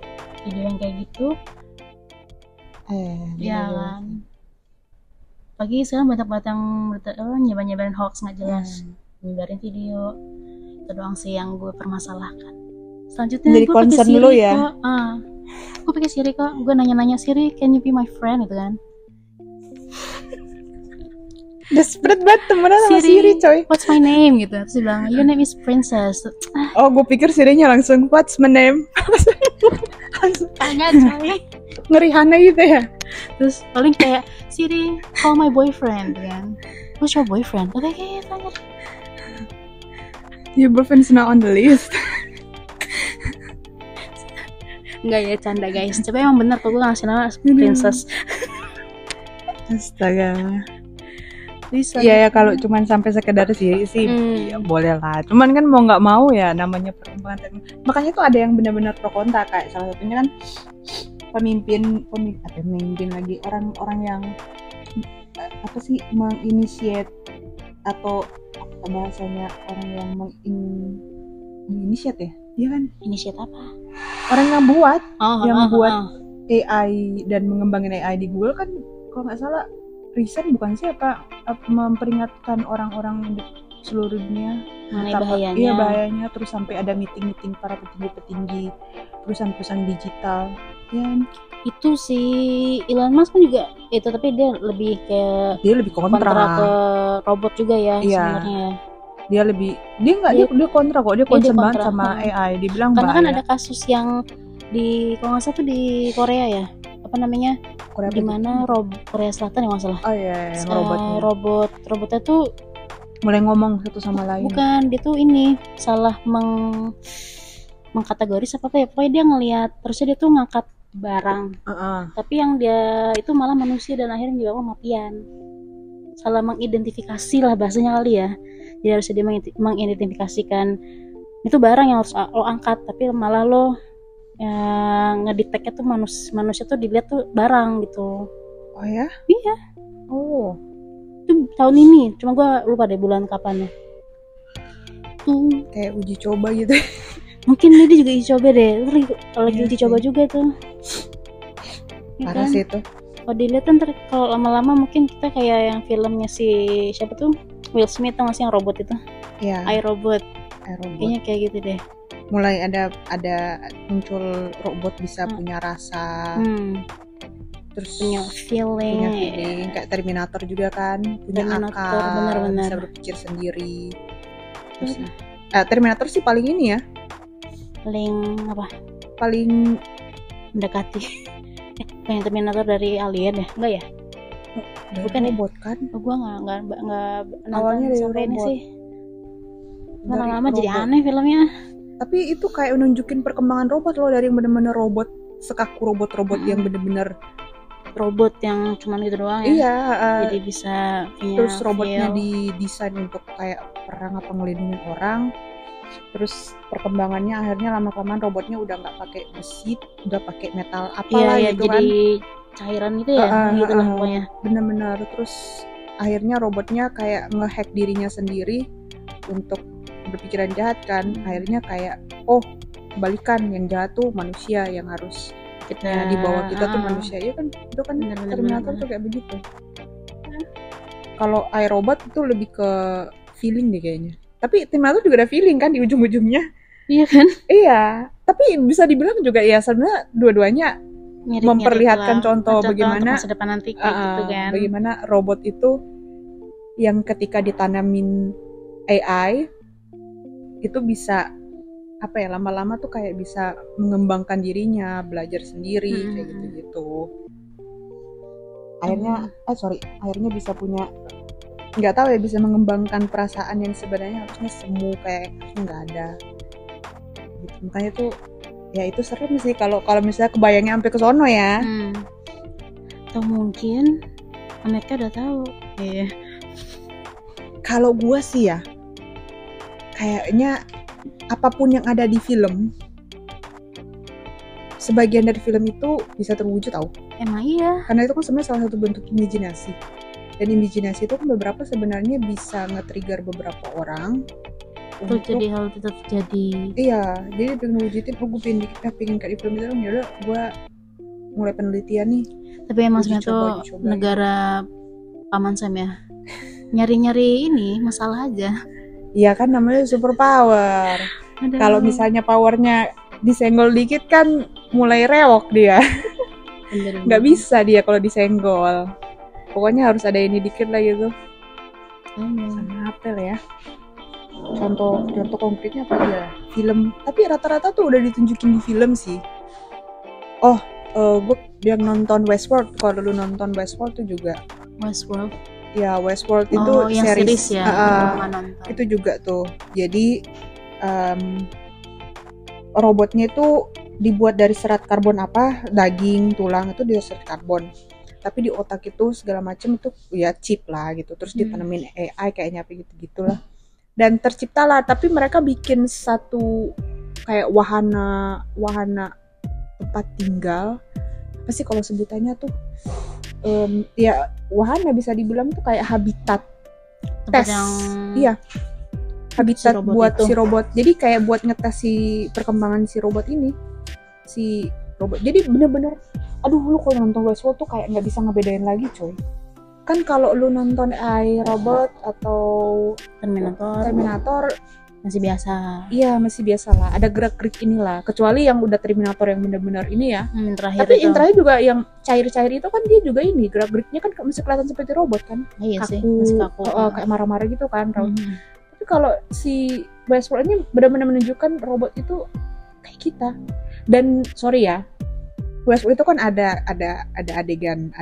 A: video yang kayak gitu ya
B: bener-bener.
A: kan. Pagi sekarang banyak yang nyebar-nyebarin hoax nggak jelas, nyebarin video. Itu doang sih yang gue permasalahkan. Selanjutnya
B: Jadi
A: gue pakai
B: concern
A: Siri
B: lu ya?
A: kok. Gue pakai Siri kok. Gue nanya-nanya Siri, can you be my friend gitu kan?
B: Desperate banget temenan sama Siri, coy.
A: What's my name gitu. Terus dia bilang, your name is Princess.
B: Oh, gue pikir Sirinya langsung what's my name. Langsung
A: Kagak coy.
B: Rihanna gitu ya.
A: Terus paling kayak Siri, call my boyfriend kan. What's your boyfriend? Oke, tanya.
B: Your boyfriend's not on the list.
A: Enggak ya, canda guys. Coba emang bener kok gue ngasih nama Princess.
B: Astaga.
A: Bisa.
B: Iya ya, kalau cuman sampai sekedar Siri sih ya boleh lah. Cuman kan mau nggak mau ya namanya perkembangan teknologi. Makanya tuh ada yang benar-benar pro kontra, kayak salah satunya kan pemimpin lagi orang-orang yang apa sih menginisiat atau apa bahasanya, orang yang menginisiat ya, dia kan
A: Inisiat apa?
B: orang yang buat buat AI dan mengembangin AI di Google kan, kalau nggak salah Reason bukan sih apa memperingatkan orang-orang di seluruh dunia
A: bahayanya.
B: Iya, bahayanya. Terus sampai ada meeting para petinggi perusahaan-perusahaan digital ya.
A: Itu si Elon Musk kan juga itu, tapi dia lebih kontra ke robot juga ya. Iya. Sebenarnya
B: dia kontra kok, dia concern banget sama AI. Dibilang
A: karena
B: bahaya.
A: kan ada kasus yang di kalau nggak salah tuh di Korea ya, apa namanya, di mana Korea Selatan ya nggak salah.
B: Oh iya, yang
A: robotnya tuh
B: mulai ngomong satu sama lain.
A: Bukan, dia tuh ini salah mengkategoris apa ya, pokoknya dia ngelihat terusnya dia tuh ngangkat barang, tapi yang dia itu malah manusia dan akhirnya juga kematian. Salah mengidentifikasi lah bahasanya kali ya. Jadi harusnya dia mengidentifikasikan itu barang yang harus lo angkat, tapi malah lo ngedeteknya tuh manusia tuh dilihat tuh barang gitu.
B: Oh ya?
A: Iya.
B: Oh.
A: Itu tahun ini, cuma gue lupa deh bulan kapan ya. Tuh.
B: Kayak uji coba gitu.
A: Mungkin dia juga uji coba deh. Lagi uji coba juga tuh.
B: Parah sih itu.
A: Kalau dilihat kan kalau lama-lama mungkin kita kayak yang filmnya si siapa tuh, Will Smith, tau gak sih yang robot itu?
B: Iya.
A: iRobot. Kayaknya kayak gitu deh.
B: Mulai ada muncul robot bisa punya rasa, terus
A: punya feeling,
B: kayak Terminator juga kan, punya akal, bisa berpikir sendiri. Terus Terminator sih paling ini ya, paling
A: mendekati. Yang Terminator dari Alien ya, enggak ya? Bukan
B: robot kan?
A: Gua nggak
B: awalnya dari
A: sampai
B: robot
A: ini sih. Lama-lama jadi aneh filmnya.
B: Tapi itu kayak nunjukin perkembangan robot loh, dari yang bener-bener robot sekaku robot yang bener-bener
A: robot yang cuman gitu doang ya.
B: Iya.
A: Jadi bisa punya
B: terus robotnya didesain untuk kayak perang apa ngelindungin orang. Terus perkembangannya akhirnya lama-kelamaan robotnya udah nggak pakai besi, udah pakai metal apalah gitu kan.
A: Jadi cairan gitu ya, gitu lah pokoknya.
B: Bener-bener. Terus akhirnya robotnya kayak ngehack dirinya sendiri untuk berpikiran jahat kan. Akhirnya kayak kebalikan, yang jahat tuh manusia, yang harus kita di bawah kita tuh manusia. Iya kan, itu kan Terminator tuh kayak begitu. Kalau iRobot itu lebih ke feeling deh kayaknya. Tapi Terminator juga ada feeling kan di ujung-ujungnya.
A: Iya kan?
B: Iya, tapi bisa dibilang juga ya sebenarnya dua-duanya memperlihatkan contoh bagaimana
A: masa depan nanti gitu kan.
B: Bagaimana robot itu yang ketika ditanamin AI itu bisa apa ya, lama-lama tuh kayak bisa mengembangkan dirinya, belajar sendiri kayak gitu-gitu. Akhirnya bisa punya, nggak tahu ya, bisa mengembangkan perasaan yang sebenarnya harusnya semu, kayak harusnya nggak ada gitu. Makanya tuh ya itu serem sih kalau misalnya kebayangnya sampai ke sono ya.
A: Atau mungkin Amerika udah tahu. Iya.
B: Kalau gua sih ya kayaknya apapun yang ada di film, sebagian dari film itu bisa terwujud tau.
A: Emang iya.
B: Karena itu kan sebenarnya salah satu bentuk imajinasi. Dan imajinasi itu kan beberapa sebenarnya bisa nge-trigger beberapa orang
A: untuk jadi hal itu terjadi.
B: Iya, jadi pengen wujudin, gue pengen kayak di film itu, yaudah gue mulai penelitian nih.
A: Tapi emang sebenarnya tuh negara Paman Sam ya, nyari-nyari ini masalah aja.
B: Iya kan, namanya super power. Kalau misalnya powernya disenggol dikit kan mulai rewok dia. Nggak bisa dia kalau disenggol. Pokoknya harus ada ini dikit lah gitu. Sama apel ya. Contoh konkretnya apa ya? Film. Tapi rata-rata tuh udah ditunjukin di film sih. Gue yang nonton Westworld. Kalau lu nonton Westworld tuh juga.
A: Westworld.
B: Ya, Westworld itu series ya. Itu juga tuh. Jadi robotnya itu dibuat dari serat karbon daging, tulang itu dia serat karbon. Tapi di otak itu segala macam itu ya chip lah gitu. Terus ditanemin AI kayaknya apa gitu-gitulah. Dan terciptalah, tapi mereka bikin satu kayak wahana tempat tinggal. Apa sih kalau sebutannya tuh? Ya wahana bisa dibilang tuh kayak habitat tes. Iya. Habitat buat si robot. Jadi kayak buat ngetes si perkembangan si robot ini. Si robot. Jadi bener-bener lu kalau nonton Westworld tuh kayak nggak bisa ngebedain lagi coy. Kan kalau lu nonton iRobot atau Terminator
A: masih biasa.
B: Iya, masih biasa lah. Ada gerak-gerik inilah. Kecuali yang udah Terminator yang benar-benar ini ya. Tapi yang terakhir juga yang cair-cair itu kan dia juga ini. Gerak-geriknya kan masih kelihatan seperti robot kan.
A: Iya
B: kaku,
A: sih, masih kaku.
B: Kayak marah-marah gitu kan. Tapi kalau si Westworld ini benar-benar menunjukkan robot itu kayak kita. Dan sorry ya, Westworld itu kan ada adegan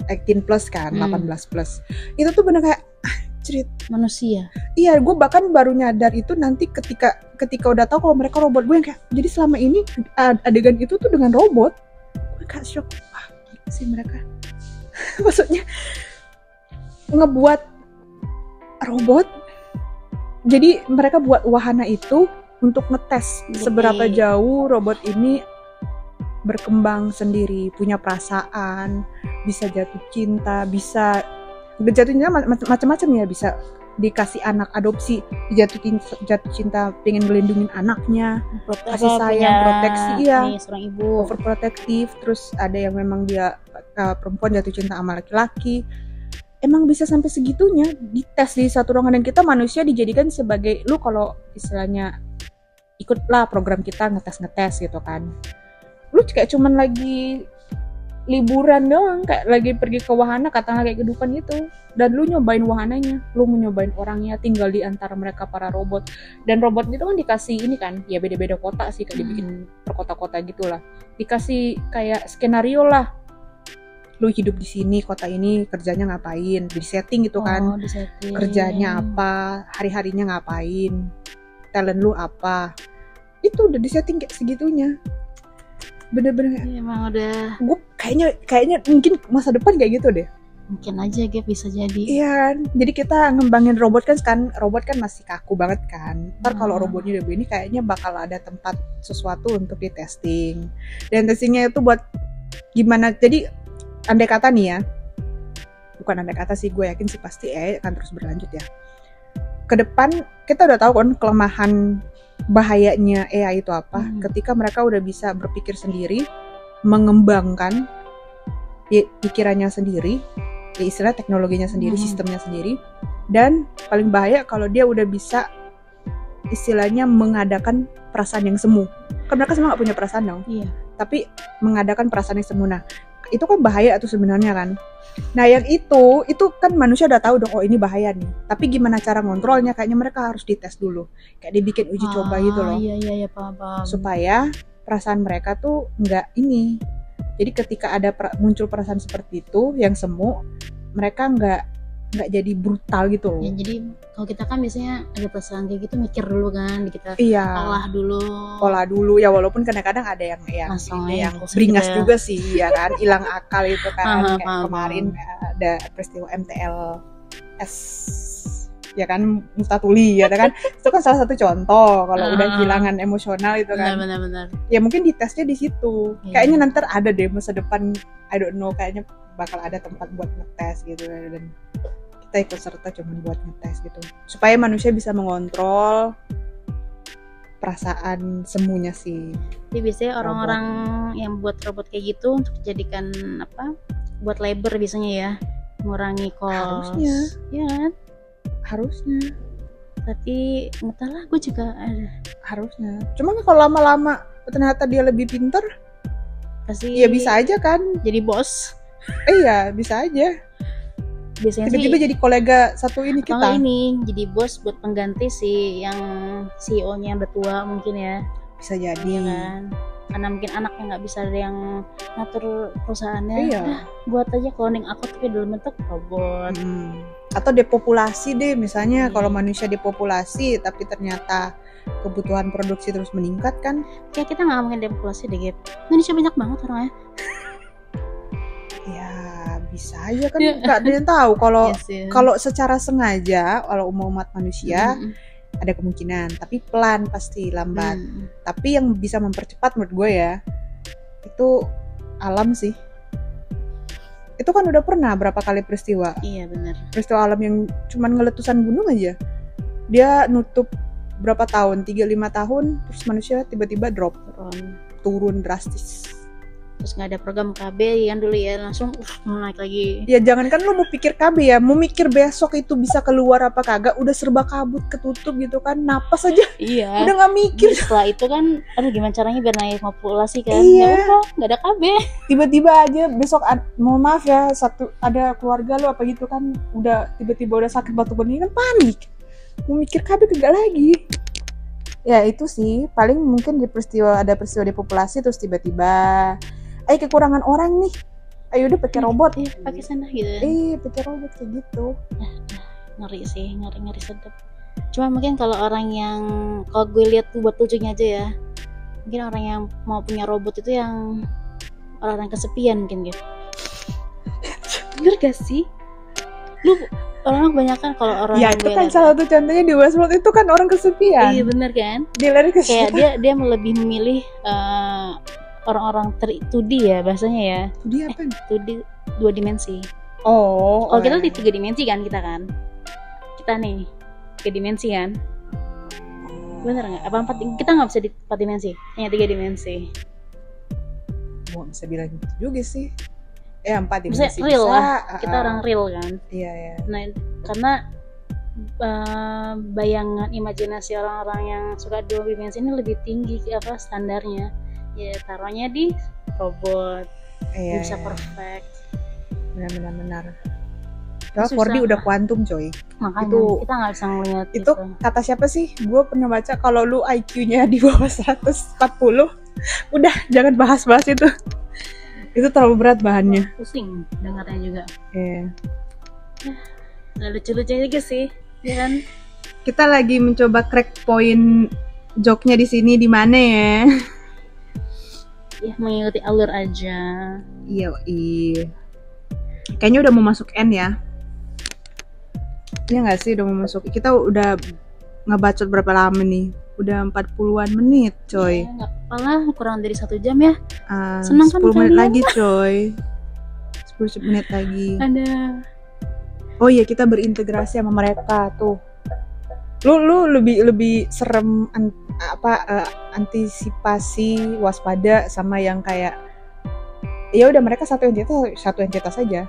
B: 18 plus kan, 18 plus. Itu tuh bener kayak cerit
A: manusia.
B: Iya, gue bahkan baru nyadar itu nanti ketika udah tahu kalau mereka robot. Gue yang kayak, jadi selama ini adegan itu tuh dengan robot. Gue kayak shock, wah gila sih mereka. Maksudnya ngebuat robot. Jadi mereka buat wahana itu untuk ngetes seberapa jauh robot ini berkembang sendiri, punya perasaan, bisa jatuh cinta, bisa jatuh cinta macam-macam ya, bisa dikasih anak adopsi, jatuh cinta pengen melindungi anaknya, kasih sayang, proteksi, iya,
A: seorang ibu,
B: overprotective. Terus ada yang memang dia perempuan jatuh cinta sama laki-laki. Emang bisa sampai segitunya dites di satu ruangan, dan kita manusia dijadikan sebagai, lu kalau istilahnya ikutlah program kita ngetes gitu kan. Lu kayak cuman lagi liburan doang, kayak lagi pergi ke wahana, katakanlah kayak kehidupan gitu, dan lu nyobain wahananya, lu mau nyobain orangnya, tinggal di antara mereka para robot. Dan robot itu kan dikasih ini kan, ya beda-beda kota sih, kayak dibikin per kota-kota gitulah, dikasih kayak skenario lah, lu hidup di sini, kota ini, kerjanya ngapain, di setting gitu kan, kerjanya apa, hari-harinya ngapain, talent lu apa, itu udah di setting kayak segitunya. Bener-bener
A: emang udah,
B: gue kayaknya mungkin masa depan kayak gitu deh.
A: Mungkin aja bisa jadi.
B: Iya, jadi kita ngembangin robot kan robot kan masih kaku banget kan. Ntar kalau robotnya udah begini kayaknya bakal ada tempat sesuatu untuk di testing. Dan testingnya itu buat gimana, jadi andai kata nih ya, bukan andai kata sih, gue yakin sih pasti AI akan terus berlanjut ya. Kedepan kita udah tahu kan kelemahan bahayanya AI itu apa. Ketika mereka udah bisa berpikir sendiri, mengembangkan pikirannya sendiri, ya istilah teknologinya sendiri, sistemnya sendiri, dan paling bahaya kalau dia udah bisa istilahnya mengadakan perasaan yang semu. Kan mereka semua gak punya perasaan dong.
A: Iya.
B: Tapi mengadakan perasaan yang semu. Nah, itu kan bahaya tuh sebenarnya kan. Nah yang itu kan manusia udah tahu dong, oh ini bahaya nih. Tapi gimana cara ngontrolnya? Kayaknya mereka harus dites dulu. Kayak dibikin uji coba gitu loh.
A: Iya, paham.
B: Supaya perasaan mereka tuh nggak ini. Jadi ketika ada muncul perasaan seperti itu yang semu, mereka nggak jadi brutal gitu loh.
A: Ya, jadi kalau kita kan biasanya ada perasaan kayak gitu mikir dulu kan, kita olah dulu ya, walaupun kadang-kadang ada yang
B: beringas gitu juga sih ya kan, hilang akal itu kan. Kayak kemarin ada peristiwa MTLS ya kan, Multatuli ya kan. Itu kan salah satu contoh kalau udah kehilangan emosional itu kan.
A: Benar.
B: Ya mungkin ditesnya di situ. Kayaknya nanti ada deh masa depan, I don't know, kayaknya bakal ada tempat buat ngetes gitu, dan kita ikut serta cuman buat ngetes gitu. Supaya manusia bisa mengontrol perasaan semuanya sih.
A: Jadi biasanya orang-orang yang buat robot kayak gitu untuk dijadikan buat labor biasanya ya, mengurangi cost.
B: Harusnya.
A: Ya kan?
B: Harusnya.
A: Tapi entahlah, gue juga ada.
B: Harusnya. Cuma kalau lama-lama ternyata dia lebih pintar,
A: pasti
B: ya bisa aja kan
A: jadi bos.
B: Iya, bisa aja.
A: Biasanya
B: tiba-tiba
A: sih
B: jadi kolega satu ini kita.
A: Kalau ini jadi bos buat pengganti si yang CEO-nya yang udah tua mungkin ya.
B: Bisa jadi
A: ya kan. Karena mungkin anaknya nggak bisa ada yang ngatur perusahaannya.
B: Iya.
A: Buat aja cloning aku tapi dalam bentuk robot.
B: Atau depopulasi deh, misalnya kalau manusia depopulasi tapi ternyata kebutuhan produksi terus meningkat kan.
A: Kayak kita nggak mungkin depopulasi deh, Gap. Indonesia banyak banget orangnya.
B: Ya bisa aja kan, nggak ada yang tahu kalau secara sengaja, kalau umat manusia ada kemungkinan, tapi pelan, pasti lambat. Tapi yang bisa mempercepat menurut gue ya itu alam sih. Itu kan udah pernah berapa kali peristiwa.
A: Iya benar.
B: Peristiwa alam yang cuman ngeletusan gunung aja, dia nutup berapa tahun, 3-5 tahun, terus manusia tiba-tiba turun drastis.
A: Terus nggak ada program KB yang dulu ya, langsung naik lagi.
B: Ya jangankan lu mau pikir KB ya, mau mikir besok itu bisa keluar apa kagak, udah serba kabut, ketutup gitu kan, napas aja.
A: Iya.
B: Udah nggak mikir.
A: Setelah itu kan, aduh gimana caranya biar naik populasi kan?
B: Iya.
A: Nggak ada KB.
B: Tiba-tiba aja besok, mau maaf ya, ada keluarga lu apa gitu kan, udah tiba-tiba udah sakit batuk bening kan, panik. Mau mikir KB kagak lagi. Ya itu sih, paling mungkin ada peristiwa depopulasi terus tiba-tiba kekurangan orang nih, ayo udah pakai robot,
A: pakai sana gitu.
B: Pakai robot kayak gitu.
A: Ngeri sih, ngeri sedap. Cuma mungkin kalau orang yang, kalau gue lihat tuh buat lucunya aja ya, mungkin orang yang mau punya robot itu yang orang kesepian mungkin gitu. Bener gak sih? Lu orang kebanyakan kalau orang
B: ya itu kan salah satu contohnya di Westworld itu kan orang kesepian.
A: Iya bener kan?
B: Dia lari ke situ.
A: Kayak dia lebih memilih orang-orang 2D ya bahasanya ya.
B: 2D apa?
A: 2D, 2 dimensi.
B: Oh.
A: Kalau kita di 3 dimensi kan kita kan. Kita nih 3 dimensi kan. Bener nggak? Apa 4? Kita nggak bisa di 4 dimensi, hanya 3 dimensi.
B: Mau bisa bilang gitu juga sih. 4 dimensi.
A: Maksudnya real bisa, lah. Kita orang real kan.
B: Iya.
A: Nah karena bayangan imajinasi orang-orang yang suka 2 dimensi ini lebih tinggi standarnya. Ya taruhnya di robot. Bisa perfect.
B: Benar. Kalau 4D udah kuantum coy.
A: Makanya
B: itu,
A: kita nggak bisa ngeliat
B: itu kata siapa sih? Gue pernah baca kalau lu IQ-nya di bawah 140, udah jangan bahas-bahas itu. Itu terlalu berat bahannya.
A: Pusing dengarnya juga.
B: Nah,
A: lucu-lucu juga sih, ya kan?
B: Kita lagi mencoba crack point joke-nya di sini di mana ya?
A: Ya mengikuti alur aja.
B: Iya. Kayaknya udah mau masuk N ya. Iya nggak sih, udah mau masuk. Kita udah ngebacot berapa lama nih? Udah 40-an menit coy.
A: Ya, gak apa-apa, kurang dari 1 jam ya.
B: Senang kan 10 menit lagi coy. 10 menit lagi.
A: Ada.
B: Oh iya, kita berintegrasi sama mereka tuh. Lu lebih serem antisipasi, waspada sama yang kayak ya udah mereka satu entitas saja.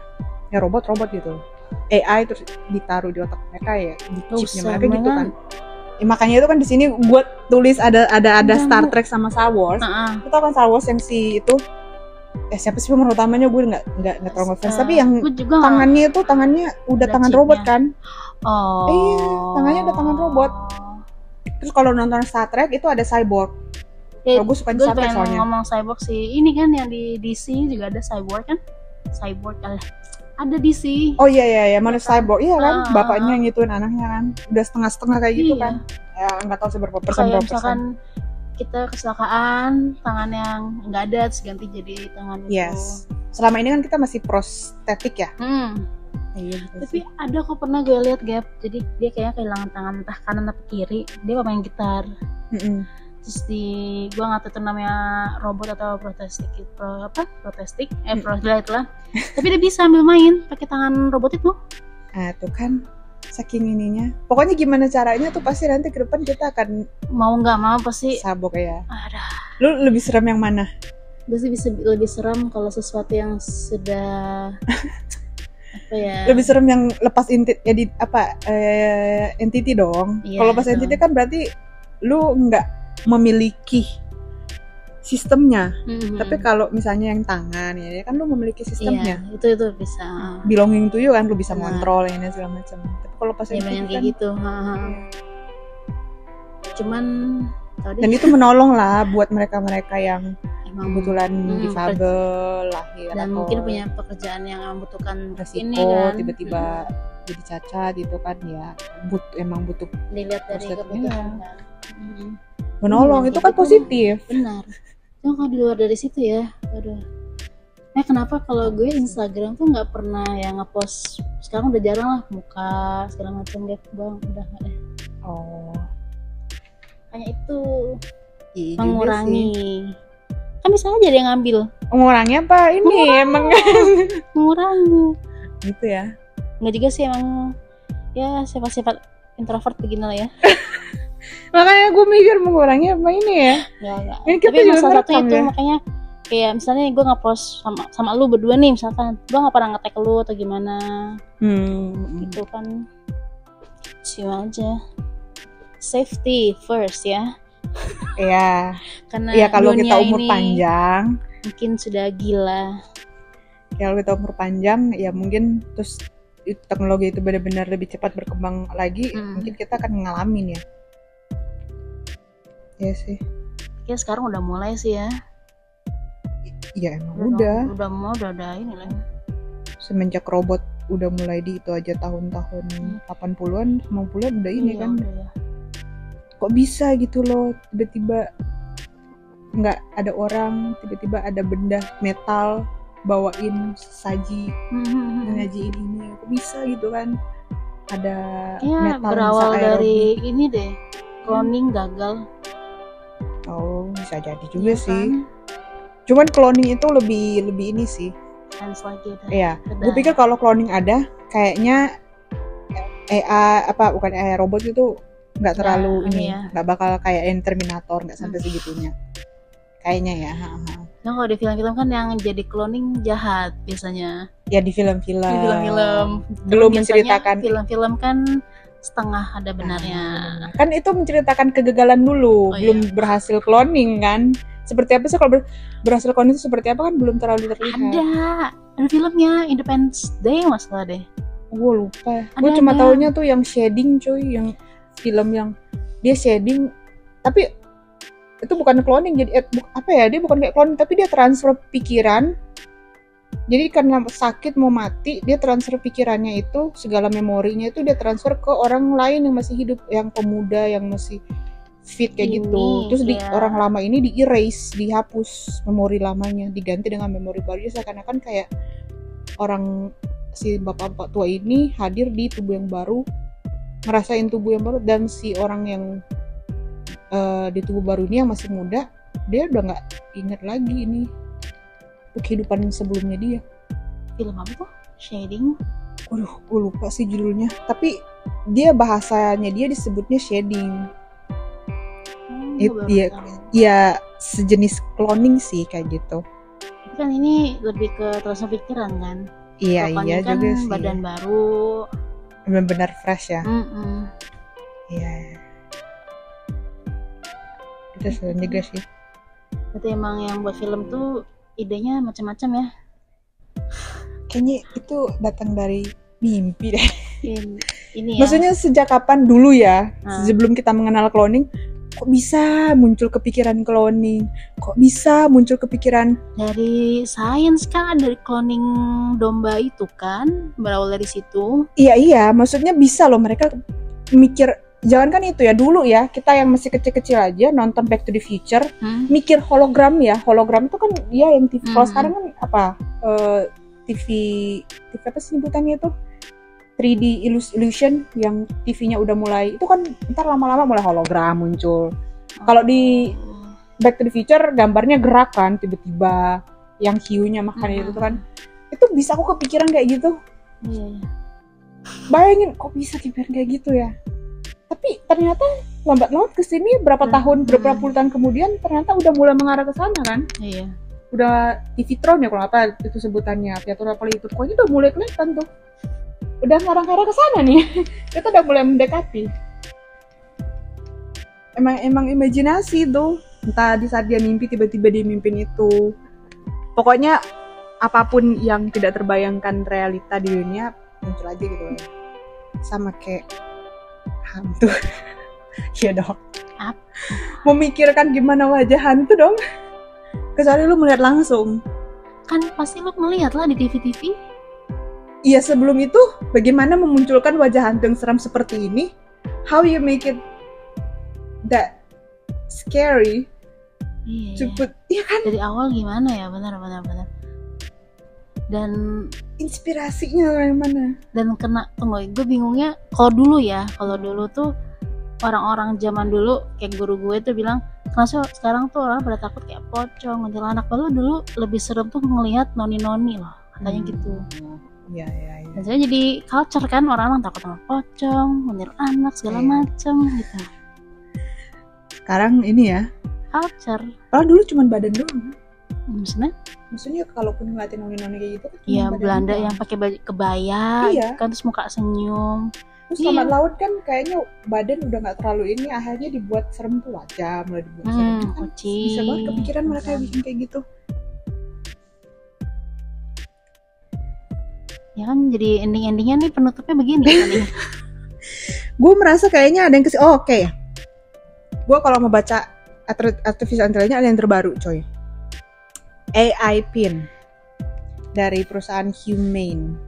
B: Ya robot gitu. AI terus ditaruh di otak mereka ya, di chipnya mereka gitu kan. Ya, makanya itu kan di sini buat tulis ada Star Trek sama Star Wars. Kita kan Star Wars yang si itu siapa sih pemeran utamanya, gue nggak terlalu ngefans, tapi yang tangannya udah tangan chipnya. Robot kan. Tangannya udah tangan robot. Terus kalau nonton Star Trek itu ada cyborg. Kalau gue suka Star Trek soalnya.
A: Ngomong cyborg sih, ini kan yang di DC juga ada cyborg kan? Cyborg ada DC.
B: Oh iya, mana cyborg. Iya kan, bapaknya yang ngituin anaknya kan. Udah setengah-setengah kayak gitu kan. Ya nggak tahu seberapa persen.
A: Kayak misalkan kita kecelakaan, tangan yang nggak ada terus ganti jadi tangan itu.
B: Yes. Selama ini kan kita masih prostetik ya. Iya gitu
A: Tapi
B: sih.
A: ada kok pernah gue lihat Gap, jadi dia kayaknya kehilangan tangan entah kanan atau kiri, dia main gitar.
B: Mm-mm.
A: Terus gue nggak tahu itu namanya robot atau protestik itulah. Tapi dia bisa ambil main pakai tangan robot itu.
B: Ah tuh kan, saking ininya. Pokoknya gimana caranya tuh pasti nanti ke depan kita akan
A: Mau nggak mau pasti.
B: sabok ya.
A: Ada.
B: Lu lebih serem yang mana?
A: Gue sih bisa lebih serem kalau sesuatu yang sudah apa ya?
B: Lebih serem yang lepas entity dong.
A: Iya,
B: Kalau lepas
A: itu.
B: entity kan berarti lu nggak memiliki sistemnya.
A: Mhm.
B: Tapi kalau misalnya yang tangan ya kan lu memiliki sistemnya.
A: Iya, itu bisa.
B: Belonging to you kan, lu bisa
A: Benar.
B: ngontrol ini segala macam. Tapi kalau pas
A: Ya banyak
B: entity
A: kayak
B: kan,
A: gitu. Cuman tadi
B: dan itu menolong lah buat mereka-mereka yang
A: emang
B: kebetulan difabel, lahir
A: dan
B: atau
A: mungkin punya pekerjaan yang membutuhkan
B: resiko
A: ini kan.
B: tiba-tiba jadi cacat gitu kan ya, emang butuh
A: Dilihat dari
B: Maksudnya,
A: kebutuhan kan.
B: menolong,
A: Iya,
B: itu kan
A: gitu.
B: positif.
A: Benar. Cuma kalau di luar dari situ ya, aduh. Kenapa kalau gue Instagram tuh nggak pernah yang ngepost, sekarang udah jarang lah muka segala macam deh, bang, udah nggak deh.
B: Oh,
A: Hanya itu
B: iya juga sih.
A: mengurangi. Kan bisa aja dia ngambil,
B: Mengurangi apa ini emang
A: mengurangi.
B: gitu ya.
A: Nggak juga sih emang ya sifat-sifat introvert begini lah ya.
B: Makanya gue mikir mengurangi apa ini ya.
A: Enggak.
B: Ini kita
A: Tapi emang
B: juga
A: salah satunya
B: ngerekam
A: itu
B: ya.
A: makanya kayak misalnya gue nge-post sama lu berdua nih misalkan, gue nggak pernah nge-tag lu atau gimana gitu kan, cium aja, safety first ya,
B: Iya.
A: karena
B: Iya kalau kita
A: dunia
B: umur
A: ini
B: panjang,
A: mungkin sudah gila.
B: kalau kita umur panjang ya mungkin terus teknologi itu benar-benar lebih cepat berkembang lagi, mungkin kita akan ngalamin ya. Iya sih.
A: Ya sekarang udah mulai sih ya.
B: Iya emang udah.
A: Udah ini lah.
B: Semenjak robot udah mulai di itu aja tahun-tahun 80-an, 90-an udah ini
A: Iya,
B: kan.
A: udah ya.
B: Kok bisa gitu loh, tiba-tiba nggak ada orang, tiba-tiba ada benda metal bawain saji, nyajiin ini, kok bisa gitu kan? Ada
A: Ya
B: metal
A: berawal
B: bisa
A: dari
B: aerobik.
A: ini deh, cloning gagal.
B: Oh bisa jadi juga
A: Iya
B: sih.
A: kan?
B: Cuman cloning itu lebih ini sih.
A: Chance lagi dah.
B: Iya.
A: Udah.
B: Gue pikir kalau cloning ada, kayaknya bukan AI robot itu nggak terlalu ini,
A: iya.
B: nggak bakal kayak yang Terminator, nggak sampai segitunya. Kayaknya ya.
A: Nah kalau di film-film kan yang jadi cloning jahat biasanya.
B: Ya di film-film.
A: Di film-film.
B: Belum
A: Biasanya
B: menceritakan.
A: Film-film kan setengah ada benarnya.
B: Kan itu menceritakan kegagalan dulu,
A: Oh,
B: belum
A: iya.
B: berhasil cloning kan. Seperti apa sih kalau berhasil cloning itu seperti apa kan belum terlalu terlihat.
A: Ada filmnya Independence Day masalah deh.
B: Gue lupa.
A: Ada,
B: Gue cuma
A: ada.
B: taunya tuh yang shading cuy, yang film yang dia shading, tapi itu bukan cloning, jadi dia bukan kayak cloning, tapi dia transfer pikiran. Jadi karena sakit mau mati, dia transfer pikirannya itu, segala memorinya itu dia transfer ke orang lain yang masih hidup, yang pemuda, yang masih fit kayak gitu. Terus orang lama ini di erase, dihapus memori lamanya, diganti dengan memori baru. Jadi seakan-akan kayak orang si bapak tua ini hadir di tubuh yang baru, ngerasain tubuh yang baru, dan si orang yang di tubuh baru ini yang masih muda, dia udah nggak ingat lagi ini kehidupan sebelumnya dia.
A: Film apa tuh? Shading.
B: Waduh, gue lupa sih judulnya. Tapi dia bahasanya dia disebutnya shading. Ya sejenis cloning sih kayak gitu.
A: Tapi kan ini lebih ke transfer pikiran kan.
B: Iya
A: kan
B: juga sih.
A: Badan baru.
B: Benar-benar fresh ya. Iya. Itu serem juga sih.
A: Berarti emang yang buat film tuh idenya macam-macam ya.
B: Kayaknya itu datang dari mimpi deh.
A: Ini ya.
B: Maksudnya sejak kapan dulu ya? Sebelum kita mengenal cloning, kok bisa muncul kepikiran cloning? Kok bisa muncul kepikiran?
A: Dari sains kan, dari cloning domba itu kan berawal dari situ.
B: Iya, maksudnya bisa loh mereka mikir. Jangan kan itu ya, dulu ya kita yang masih kecil-kecil aja nonton Back to the Future, mikir hologram ya. Hologram itu kan dia yang TV. Kalau sekarang kan apa? TV apa sih sebutannya itu? 3D illusion yang TV-nya udah mulai, itu kan ntar lama-lama mulai hologram muncul. Kalau di Back to the Future gambarnya gerak kan, tiba-tiba yang hiunya makanya itu kan, itu bisa aku kepikiran kayak gitu.
A: Iya.
B: Bayangin kok bisa kepikiran kayak gitu ya. Tapi ternyata lambat laun kesini berapa puluh tahun kemudian ternyata udah mulai mengarah ke sana kan.
A: Iya.
B: Udah TV-tron ya kalau apa itu sebutannya, teater apa itu, pokoknya udah mulai kelihatan tuh. Udah ngarah-ngarah ke sana nih. Kita udah mulai mendekati. Emang imajinasi tuh. Entah di saat dia mimpi tiba-tiba dia mimpin itu. Pokoknya apapun yang tidak terbayangkan realita di dunia muncul aja gitu. Sama kayak hantu. Iya dong. Memikirkan gimana wajah hantu dong. Kecuali lu melihat langsung.
A: Kan pasti lu melihat lah di TV-TV.
B: Iya, sebelum itu bagaimana memunculkan wajah hantu yang seram seperti ini? How you make it that scary?
A: Iya.
B: Iya kan?
A: Dari awal gimana ya, benar. Dan
B: inspirasinya dari mana?
A: Dan tunggu, gue bingungnya kalau dulu tuh orang-orang zaman dulu kayak guru gue tuh bilang, kenapa sekarang tuh orang pada takut kayak pocong, kuntilanak. Padahal dulu lebih serem tuh ngelihat noni-noni loh, katanya gitu.
B: Iya.
A: Dan saya jadi culture kan, orang-orang takut sama pocong, kuntilanak segala macem gitu.
B: Sekarang ini ya
A: culture.
B: Padahal dulu cuma badan doang. Maksudnya kalaupun ngeliatin noni-noni kayak gitu kan
A: iya, Belanda doang. Yang pakai baju kebaya kan, terus muka senyum.
B: Terus lambat laut kan kayaknya badan udah nggak terlalu ini, akhirnya dibuat serem tuh wajah, mulai dibuat serem kan. Bisa banget kepikiran mereka bikin kayak gitu.
A: Ya kan, jadi ending-endingnya nih penutupnya begini kan nih.
B: Gue merasa kayaknya ada yang oke. Gue kalau mau baca artificial intelligence ada yang terbaru coy. AI Pin dari perusahaan Humane.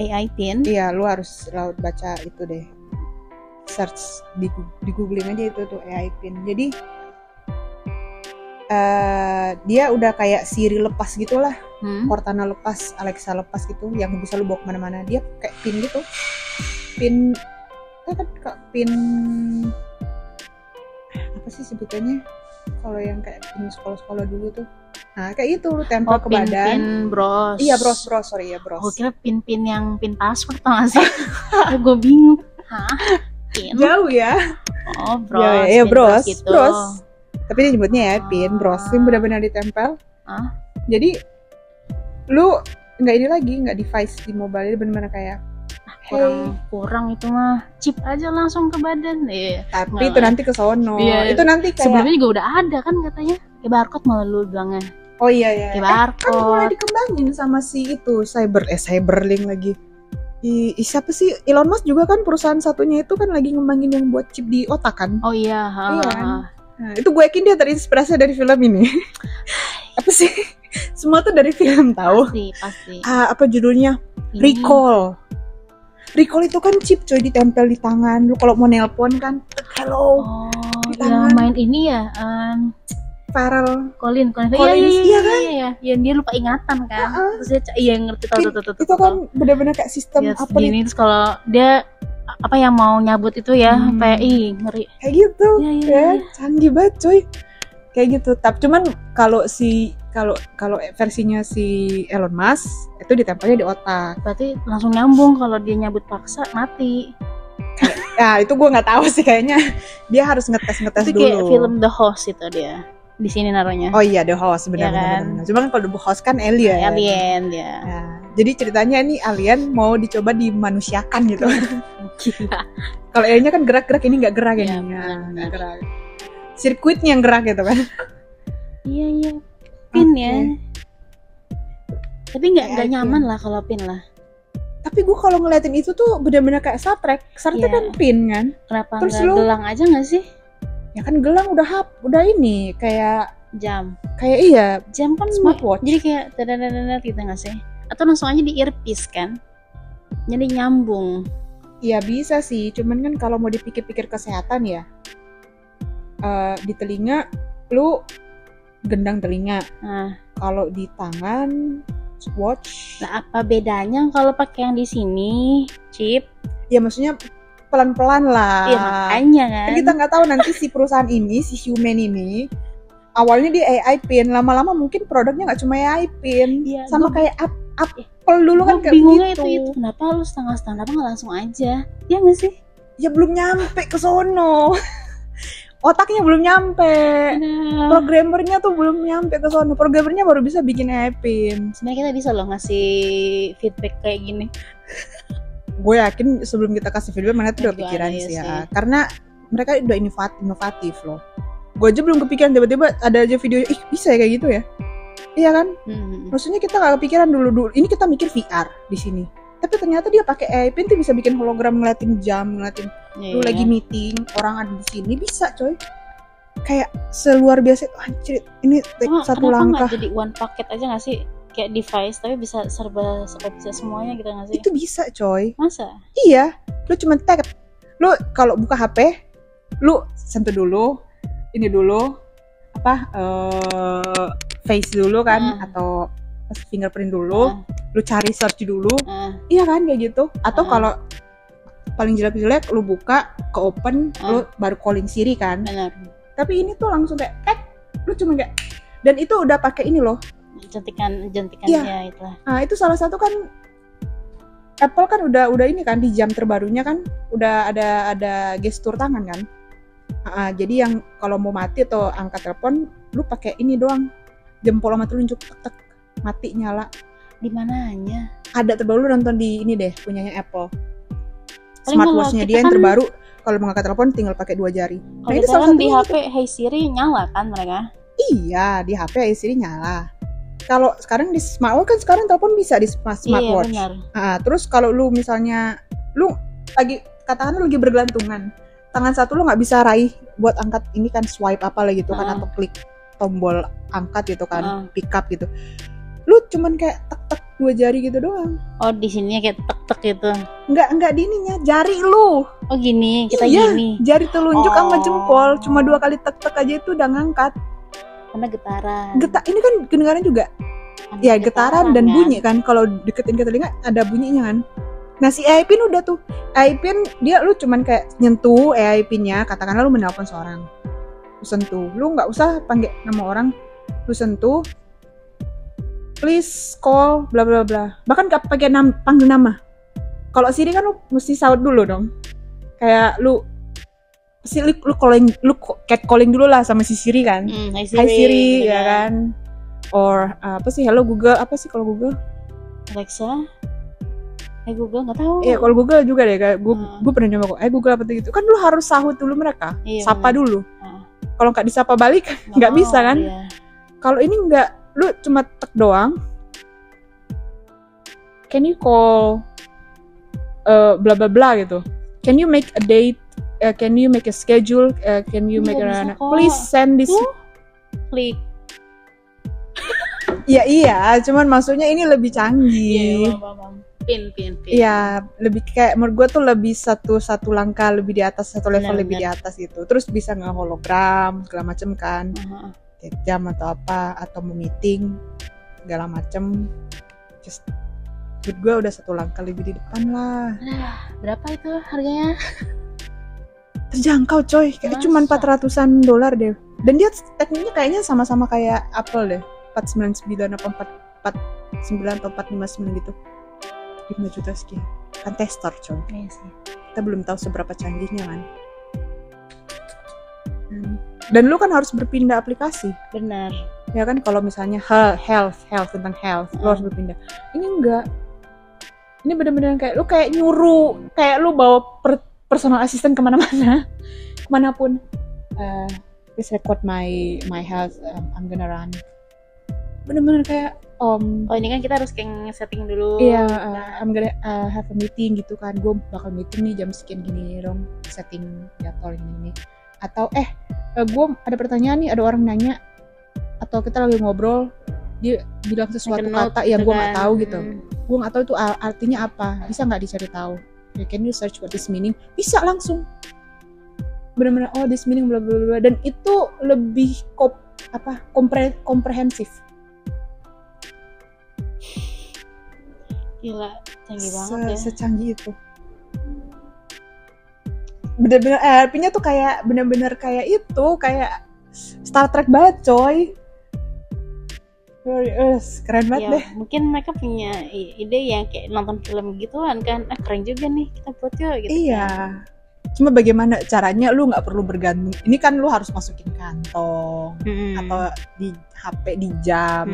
A: AI Pin?
B: Iya, lu harus baca itu deh. Search di googling aja itu tuh AI Pin. Jadi dia udah kayak Siri lepas gitulah, Cortana lepas, Alexa lepas gitu, yang bisa lu bawa kemana-mana. Dia kayak pin gitu, pin apa sih sebutannya? Kalau yang kayak pin sekolah-sekolah dulu tuh. Nah, kayak itu lu tempel ke badan.
A: Pin bros.
B: Iya, bros, sorry ya, bros.
A: Gue kira pin-pin yang pin password, tau gak sih? Gue bingung. Hah? Pin?
B: Jauh ya.
A: Oh, bros.
B: Ya, bros, gitu. Bros. Tapi dia nyebutnya ya pin, bros, yang benar-benar ditempel. Jadi lu nggak ini lagi, nggak device di mobile, itu benar-benar kayak
A: kurang itu mah, chip aja langsung ke badan.
B: Tapi itu nanti ke sono. Itu nanti kayak
A: sebelumnya juga udah ada kan katanya, kayak barcode malah lu bilangnya.
B: Oh iya.
A: Kayak barcode.
B: Kan mulai dikembangin sama si itu Cyberlink lagi. Siapa sih, Elon Musk juga kan perusahaan satunya itu kan lagi ngembangin yang buat chip di otak kan.
A: Oh iya.
B: Kan? Nah, itu gue yakin dia terinspirasi dari film ini. Apa sih? Semua tuh dari film, tahu?
A: Pasti.
B: Apa judulnya? Recall itu kan chip coy, ditempel di tangan. Lu kalau mau nelpon kan, hello.
A: Di tangan. Main ini ya,
B: Farrell
A: Collins.
B: Iya kan?
A: Iya, dia lupa ingatan kan. Terus dia ngerti tahu.
B: Itu kan benar-benar kayak sistem apa
A: nih. Terus kalau dia apa yang mau nyabut itu ya, kayak ngeri.
B: Kayak gitu. Ya, canggih banget coy. Kayak gitu. Tapi cuman kalau versinya si Elon Musk itu ditempelnya di otak.
A: Berarti langsung nyambung, kalau dia nyabut paksa mati.
B: Ya itu gue nggak tahu sih, kayaknya dia harus ngetes
A: itu
B: dulu.
A: Kayak film The Host itu dia di sini naruhnya.
B: Oh iya, The Host benar. Cuma kan kalau The Host kan alien dia. Ya, jadi ceritanya ini alien mau dicoba dimanusiakan gitu. Kalau aliennya kan gerak-gerak, ini nggak gerak ya. Nggak gerak. Sirkuitnya yang gerak gitu kan.
A: Iya. Pin ya. Tapi nggak nyaman lah kalau pin lah.
B: Tapi gue kalau ngeliatin itu tuh benar-benar kayak Star Trek kan pin kan.
A: Kenapa nggak gelang aja nggak sih?
B: Ya kan gelang udah ini kayak
A: jam.
B: Kayak iya.
A: Jam kan
B: smartwatch.
A: Jadi kayak dadadadadad gitu nggak sih? Atau langsung aja di earpiece kan? Jadi nyambung.
B: Iya bisa sih. Cuman kan kalau mau dipikir-pikir kesehatan ya, di telinga lu gendang telinga. Kalau di tangan watch.
A: Nah, apa bedanya kalau pakai yang di sini, Chip?
B: Ya maksudnya pelan-pelan lah.
A: Iya, makanya kan.
B: Kita nggak tahu nanti si perusahaan ini, si Human ini, awalnya dia AI pin, lama-lama mungkin produknya nggak cuma AI pin,
A: Iya,
B: sama kayak Apple dulu kan kayak
A: bingungnya
B: gitu.
A: itu kenapa lu setengah-setengah, kenapa nggak langsung aja? Ya nggak sih?
B: Ya belum nyampe ke sono. Otaknya belum nyampe.
A: Nah,
B: Programmernya tuh belum nyampe ke sono. Programmernya baru bisa bikin AI pin.
A: sebenarnya kita bisa loh ngasih feedback kayak gini.
B: Gue yakin sebelum kita kasih feedback mereka tuh udah
A: Juga
B: pikiran
A: ada, iya
B: sih
A: sih.
B: ya. Karena mereka udah inovatif loh. Gue aja belum kepikiran, tiba-tiba ada aja video, ih bisa ya kayak gitu ya. Iya kan? Maksudnya kita gak kepikiran dulu. Ini kita mikir VR di sini. Tapi ternyata dia pakai AI pin tuh bisa bikin hologram, ngeliatin jam, ngeliatin lu lagi meeting, orang ada di sini, bisa coy. Kayak seluar biasa. Anjir, ini satu langkah.
A: Kenapa nggak jadi one packet aja nggak sih? Kayak device tapi bisa serba bisa semuanya gitu nggak sih?
B: Itu bisa coy.
A: Masa?
B: Iya, lu cuma tag. Lu kalau buka HP, lu sentuh dulu, ini dulu, face dulu kan, atau fingerprint dulu, lu cari search dulu, iya kan kayak gitu. Atau kalau paling jelek lu buka ke open, lu baru calling Siri kan.
A: Benar.
B: Tapi ini tuh langsung kayak lu cuma kayak, dan itu udah pakai ini loh.
A: Jentikan
B: Iya.
A: ya itulah.
B: Nah itu salah satu kan Apple kan udah ini kan di jam terbarunya kan udah ada gestur tangan kan. Jadi yang kalau mau mati atau angkat telepon lu pakai ini doang, jempol sama telunjuk tek mati nyala.
A: Di mananya?
B: Ada terbaru, lu nonton di ini deh punyanya Apple.
A: Paling
B: Smartwatchnya
A: kalau
B: dia
A: kita
B: yang
A: kan-
B: terbaru, kalau mau angkat telepon tinggal pakai 2 jari.
A: Kalau kita kan di HP Hey Siri nyala kan mereka?
B: Iya, di HP Siri nyala. Kalau sekarang di smartwatch kan sekarang telepon bisa di smartwatch.
A: Iya, benar.
B: Terus kalau lu misalnya lu lagi katakan lu lagi bergelantungan, tangan satu lu nggak bisa raih buat angkat ini kan swipe apa lagi gitu kan, atau klik tombol angkat gitu kan, pick up gitu. Lu cuman kayak tek 2 jari gitu doang.
A: Oh, di sininya kayak tek gitu.
B: Enggak di ininya, jari lu.
A: Oh gini, kita
B: iya,
A: gini.
B: Jari telunjuk sama jempol, cuma 2 kali tek aja itu udah ngangkat.
A: Karena getaran.
B: Ini kan kedengaran juga. Ya getaran dan bunyi kan, kalau deketin ke telinga ada bunyinya kan. Nah si AI pin udah tuh, AI pin dia lu cuman kayak nyentuh AI pinnya, katakanlah lu menelpon seorang, lu sentuh, lu nggak usah panggil nama orang, lu sentuh, please call bla bla bla, bahkan gak pakai panggil nama. Kalau Siri kan lu mesti saut dulu dong, kayak lu calling dulu lah sama si Siri kan.
A: Hi
B: Siri ya kan. Or apa sih, hello Google, apa sih kalau Google?
A: Alexa. Google nggak tahu.
B: Iya, kalau Google juga deh, kayak gue pernah nyoba kok. Google apa gitu. Kan lu harus sahut dulu mereka.
A: Iya,
B: sapa
A: bener.
B: dulu. Kalau nggak disapa balik nggak bisa kan.
A: Iya.
B: Kalau ini nggak, lu cuma tek doang. Can you call bla bla bla gitu. Can you make a date? Can you make a schedule? Can you make please send this.
A: Klik.
B: Ya iya, cuman maksudnya ini lebih canggih.
A: Iya, pin.
B: Iya, lebih kayak menurut gue tuh lebih satu langkah lebih di atas, satu level lebih di atas gitu. Terus bisa nge-hologram segala macem kan. Jam atau apa, atau mau meeting segala macem. Just menurut gue udah satu langkah lebih di depan lah.
A: Berapa itu harganya?
B: Terjangkau coy, kayak cuma $400 deh. Dan dia tekniknya kayaknya sama-sama kayak Apple deh, 499 apa 449 atau 459 gitu, 5 juta sekian. Kan tester coy.
A: Iya sih.
B: Kita belum tahu seberapa canggihnya kan. Dan lu kan harus berpindah aplikasi.
A: Benar.
B: Ya kan, kalau misalnya health tentang health, lu harus berpindah. Ini enggak. Ini benar-benar kayak lu kayak nyuruh, kayak lu bawa personal assistant kemana-mana, kemanapun. Please record my health, I'm gonna run. Bener-bener kayak
A: oh ini kan kita harus kayak setting dulu.
B: Iya, I'm gonna have a meeting gitu kan, gue bakal meeting nih jam sekian gini dong, setting jadwal ini. Atau gue ada pertanyaan nih, ada orang nanya, atau kita lagi ngobrol, dia bilang sesuatu kata yang gue nggak tahu gitu, gue nggak tahu itu artinya apa, bisa nggak dicari tahu? Can you search what this meaning? Bisa langsung. Benar-benar this meaning bla bla bla, dan itu lebih komprehensif.
A: Gila, canggih banget ya.
B: Secanggih itu. Bener-bener RP-nya tuh kayak bener-bener kayak itu, kayak Star Trek banget coy. Keren banget
A: Ya,
B: deh.
A: mungkin mereka punya ide yang kayak nonton film gituan kan. Keren juga nih, kita buat yuk gitu.
B: Iya.
A: Kan.
B: Cuma bagaimana caranya lu nggak perlu bergantung. Ini kan lu harus masukin kantong atau di HP di jam.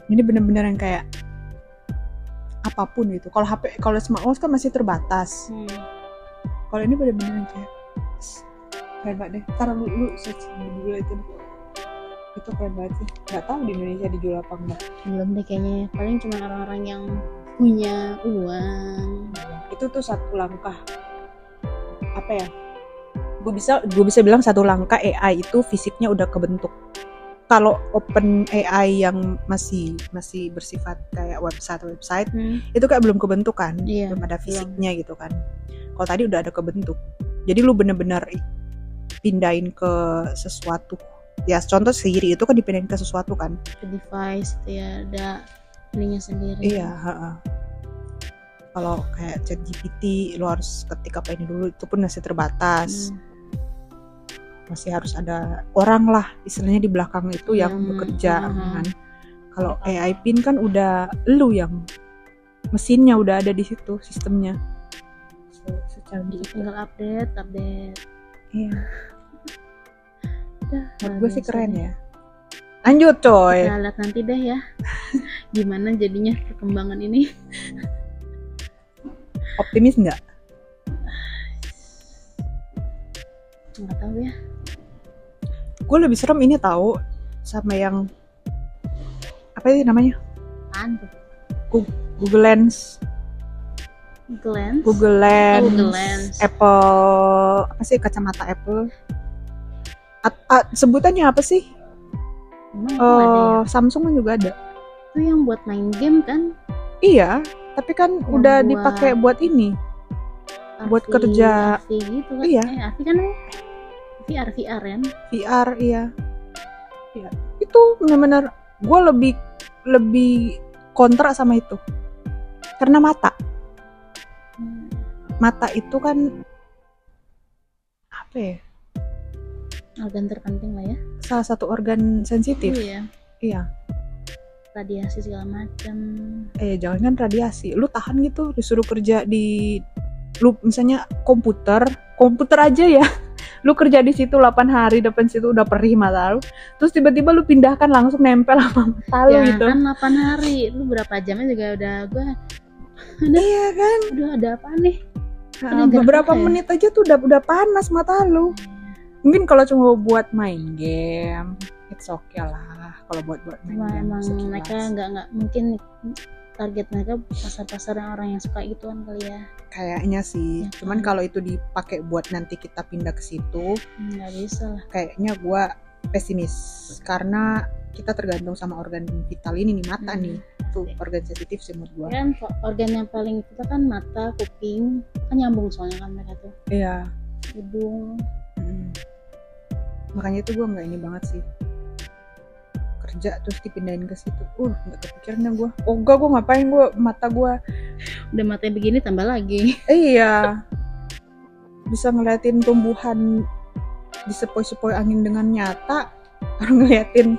B: Ini bener-bener yang kayak apapun gitu. Kalau HP, kalau smartwatch kan masih terbatas. Kalau ini bener-bener yang kayak keren banget deh. Ntar lu search dulu itu. Itu keren banget sih. Nggak tahu di Indonesia dijual apa enggak.
A: Belum deh kayaknya. Paling cuma orang-orang yang punya uang.
B: Itu tuh satu langkah. Apa ya? Gue bisa bilang satu langkah AI itu fisiknya udah kebentuk. Kalau open AI yang masih bersifat kayak website itu kayak belum kebentuk kan, belum ada fisiknya gitu kan. Kalau tadi udah ada kebentuk, jadi lu bener-bener pindahin ke sesuatu. Ya contoh Siri itu kan dipindahin ke sesuatu kan.
A: Ke device itu ya ada ininya sendiri.
B: Iya. Kalau kayak ChatGPT lu harus ketik apa ini dulu, itu pun masih terbatas. Masih harus ada orang lah istilahnya di belakang itu yang bekerja kan. Kalau AI pin kan udah lu yang mesinnya udah ada di situ sistemnya. Secanggih
A: tinggal update.
B: Iya. Menurut gue sih keren ya. Lanjut coy.
A: Kita lihat nanti deh ya gimana jadinya perkembangan ini.
B: Optimis nggak?
A: Nggak tahu ya.
B: Gue lebih serem ini tahu sama yang apa sih namanya?
A: Apaan tuh?
B: Google Lens. Google Lens. Apple, apa sih kacamata Apple? Sebutannya apa sih?
A: Ada ya?
B: Samsung kan juga ada.
A: Itu yang buat main game kan?
B: Iya, tapi kan yang udah dipakai buat ini. Buat kerja.
A: gitu kan?
B: Iya.
A: Arfi kan VR kan?
B: VR iya. Itu benar-benar gue lebih kontra sama itu. Karena mata itu kan apa ya?
A: Organ terpenting lah ya.
B: Salah satu organ sensitif. Iya.
A: Radiasi segala macam.
B: Jangan kan radiasi. Lu tahan gitu disuruh kerja di lu misalnya komputer aja ya. Lu kerja di situ 8 hari depan situ udah perih mata lu. Terus tiba-tiba lu pindahkan langsung nempel sama mata lu gitu.
A: Kan 8 hari. Lu berapa jamnya juga udah
B: iya kan?
A: Udah ada apa nih?
B: Beberapa menit aja tuh udah panas mata lu. Mungkin kalau cuma buat main game, it's okay lah. Kalau buat main game.
A: Emang mereka nggak mungkin target mereka pasar orang yang suka gituan kali ya.
B: Kayaknya sih. Cuman kalau itu dipakai buat nanti kita pindah ke situ,
A: nggak bisa lah.
B: Kayaknya gue pesimis karena kita tergantung sama organ vital ini nih, mata nih. Itu organ sensitif sih menurut gue.
A: Kan organ yang paling kita kan mata, kuping, kan nyambung soalnya kan mereka tuh.
B: Iya.
A: Hidung.
B: Makanya itu gue nggak ini banget sih. Kerja terus dipindahin ke situ. Nggak kepikirannya gue. Gue ngapain mata gue.
A: Udah matanya begini tambah lagi.
B: Iya. Bisa ngeliatin tumbuhan di sepoi-sepoi angin dengan nyata. Baru ngeliatin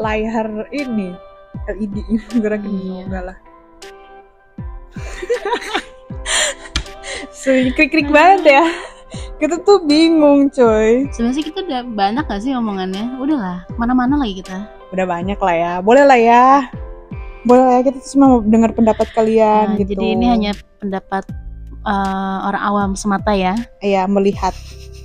B: layar ini LED gerakin enggak lah. Krik-krik banget ya. Kita tuh bingung coy.
A: Sebenarnya kita udah banyak gak sih omongannya? Udahlah, mana-mana lagi kita.
B: Udah banyak lah ya. Boleh lah ya kita semua mau dengar pendapat kalian gitu.
A: Jadi ini hanya pendapat orang awam semata ya.
B: Iya, melihat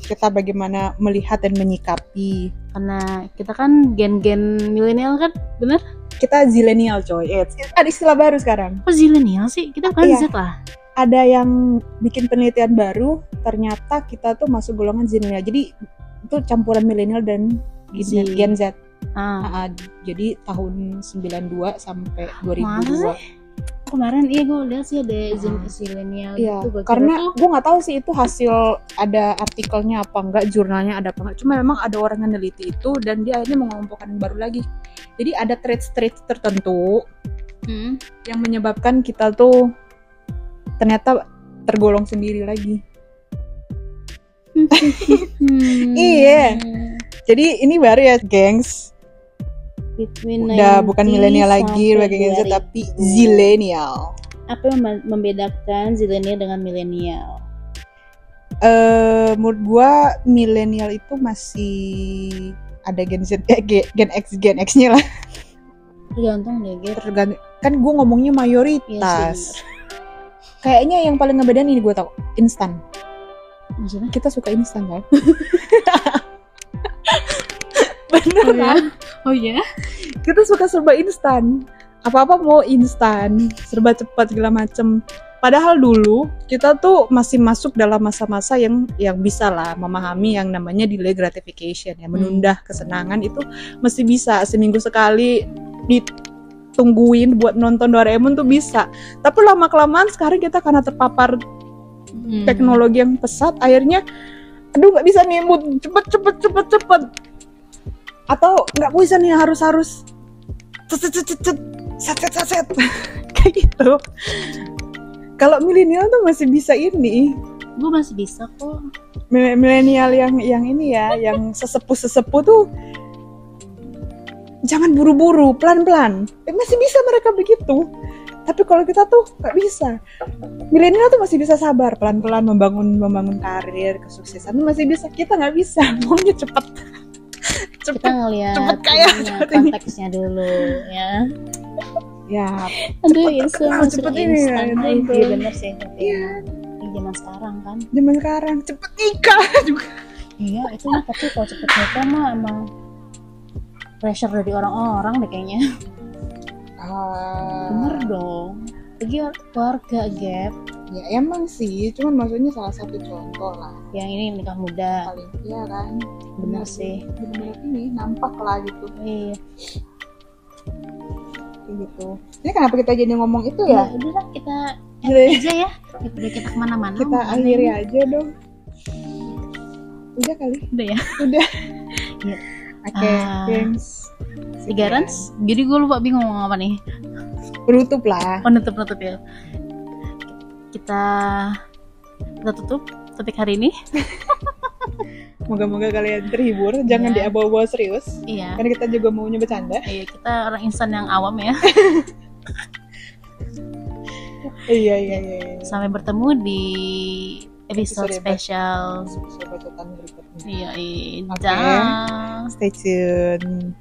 B: kita bagaimana melihat dan menyikapi.
A: Karena kita kan gen-gen milenial kan, bener?
B: Kita zilenial coy. Ada istilah baru sekarang.
A: Kok zilenial sih? Kita kan Z lah.
B: Ada yang bikin penelitian baru, ternyata kita tuh masuk golongan zilenial. Jadi itu campuran milenial dan Gen Z. Jadi tahun 92 sampai 2002.
A: Kemarin gue lihat sih ada zilenial gitu.
B: Karena gue nggak tahu sih itu hasil ada artikelnya apa enggak, jurnalnya ada apa enggak. Cuma memang ada orang yang neliti itu dan dia akhirnya mengelompokkan yang baru lagi. Jadi ada traits tertentu yang menyebabkan kita tuh ternyata tergolong sendiri lagi. Iya. Jadi ini baru ya, gengs. Udah bukan milenial lagi, sebagai Gen Z, tapi zilenial.
A: Apa yang membedakan zilenial dengan milenial?
B: Menurut gua milenial itu masih ada Gen Z, Gen X-nya lah.
A: Tergantung deh,
B: tergantung. Kan gua ngomongnya mayoritas. Kayaknya yang paling ngebedain ini gua tau, instan.
A: Maksudnya?
B: Kita suka instan kan? Beneran?
A: Oh ya?
B: Kita suka serba instan. Apa-apa mau instan, serba cepat segala macem. Padahal dulu kita tuh masih masuk dalam masa-masa yang bisa lah memahami yang namanya delay gratification ya, menunda kesenangan itu masih bisa. Seminggu sekali ditungguin buat nonton Doraemon tuh bisa. Tapi lama-kelamaan sekarang kita karena terpapar teknologi yang pesat, akhirnya aduh nggak bisa nih, mood cepet. Atau nggak bisa nih, harus set kayak gitu. Kalau milenial tuh masih bisa ini.
A: Gue masih bisa kok.
B: Milenial yang ini ya, yang sesepuh tuh jangan buru-buru, pelan-pelan. Masih bisa mereka begitu. Tapi kalau kita tuh nggak bisa. Milenial tuh masih bisa sabar, pelan-pelan membangun karir, kesuksesan masih bisa. Kita nggak bisa, maunya cepet.
A: Kita ngelihat konteksnya dulu ya.
B: Ya,
A: aduh itu
B: cepet ini ya.
A: Iya bener sih. Iya. Zaman sekarang kan.
B: Zaman sekarang cepet nikah juga.
A: Iya itu mah, tapi kalau cepet nikah mah emang pressure dari orang-orang deh kayaknya. Bener dong. Lagi keluarga gap.
B: Ya emang sih, cuman maksudnya salah satu contoh lah.
A: Yang ini nikah muda.
B: Paling iya kan.
A: Bener sih.
B: Bener ini nampak lah gitu.
A: Iya.
B: Gitu. Ini kenapa kita jadi ngomong itu ya?
A: Udah lah kita aja ya. Daripada kita kemana-mana.
B: Kita akhiri aja dong. Udah kali.
A: Udah ya.
B: Udah.
A: Ya.
B: Oke, gengs.
A: Segarans. Jadi gue lupa bingung ngomong apa nih.
B: Penutup lah.
A: Penutup ya. Kita tutup topik hari ini.
B: Moga-moga kalian terhibur, jangan dibawa-bawa serius.
A: Iya.
B: Karena kita juga maunya bercanda.
A: Iya, kita orang instan yang awam ya.
B: Iya.
A: Sampai bertemu di episode spesial.
B: Episode berikutnya.
A: Iya.
B: Stay tune.